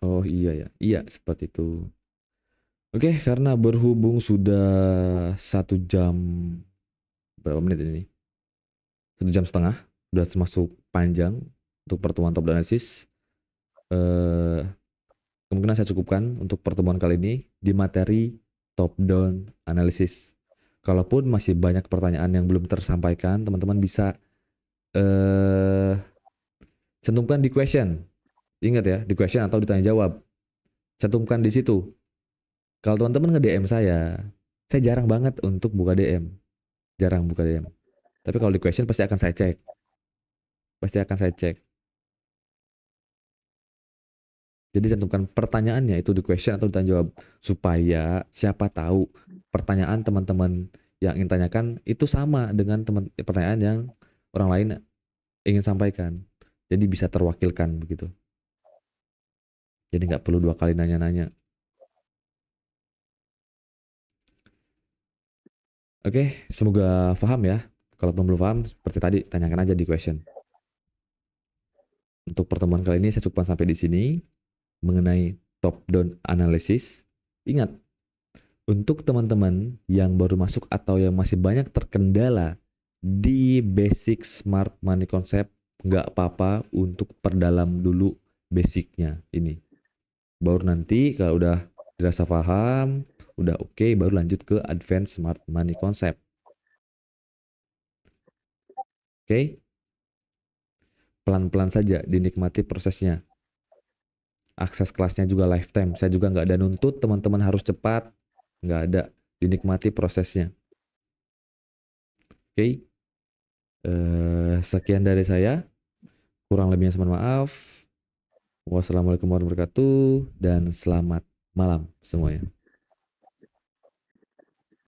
Oh iya ya, iya seperti itu. Oke, karena berhubung sudah 1 jam, berapa menit ini? 1,5 jam, sudah termasuk panjang untuk pertemuan top down analysis. Kemungkinan saya cukupkan untuk pertemuan kali ini di materi top down analysis. Kalaupun masih banyak pertanyaan yang belum tersampaikan, teman-teman bisa cantumkan di question. Ingat ya, di question atau ditanya jawab. Cantumkan di situ. Kalau teman-teman nge-DM saya jarang banget untuk buka DM. Jarang buka DM. Tapi kalau di question pasti akan saya cek. Pasti akan saya cek. Jadi cantumkan pertanyaannya itu di question atau ditanya jawab. Supaya siapa tahu pertanyaan teman-teman yang ingin tanyakan itu sama dengan pertanyaan yang orang lain ingin sampaikan. Jadi bisa terwakilkan begitu. Jadi nggak perlu 2 kali nanya-nanya. Oke, semoga paham ya. Kalau belum paham, seperti tadi, tanyakan aja di question. Untuk pertemuan kali ini saya cukupkan sampai di sini mengenai top down analysis. Ingat, Untuk teman-teman yang baru masuk atau yang masih banyak terkendala di basic smart money concept, nggak apa-apa untuk perdalam dulu basicnya ini. Baru nanti kalau udah dirasa paham, udah oke, baru lanjut ke advance smart money concept. Oke? Pelan-pelan saja dinikmati prosesnya. Akses kelasnya juga lifetime. Saya juga nggak ada nuntut teman-teman harus cepat. Nggak ada. Dinikmati prosesnya. Oke? Sekian dari saya. Kurang lebihnya mohon maaf. Wassalamualaikum warahmatullahi wabarakatuh. Dan selamat malam semuanya.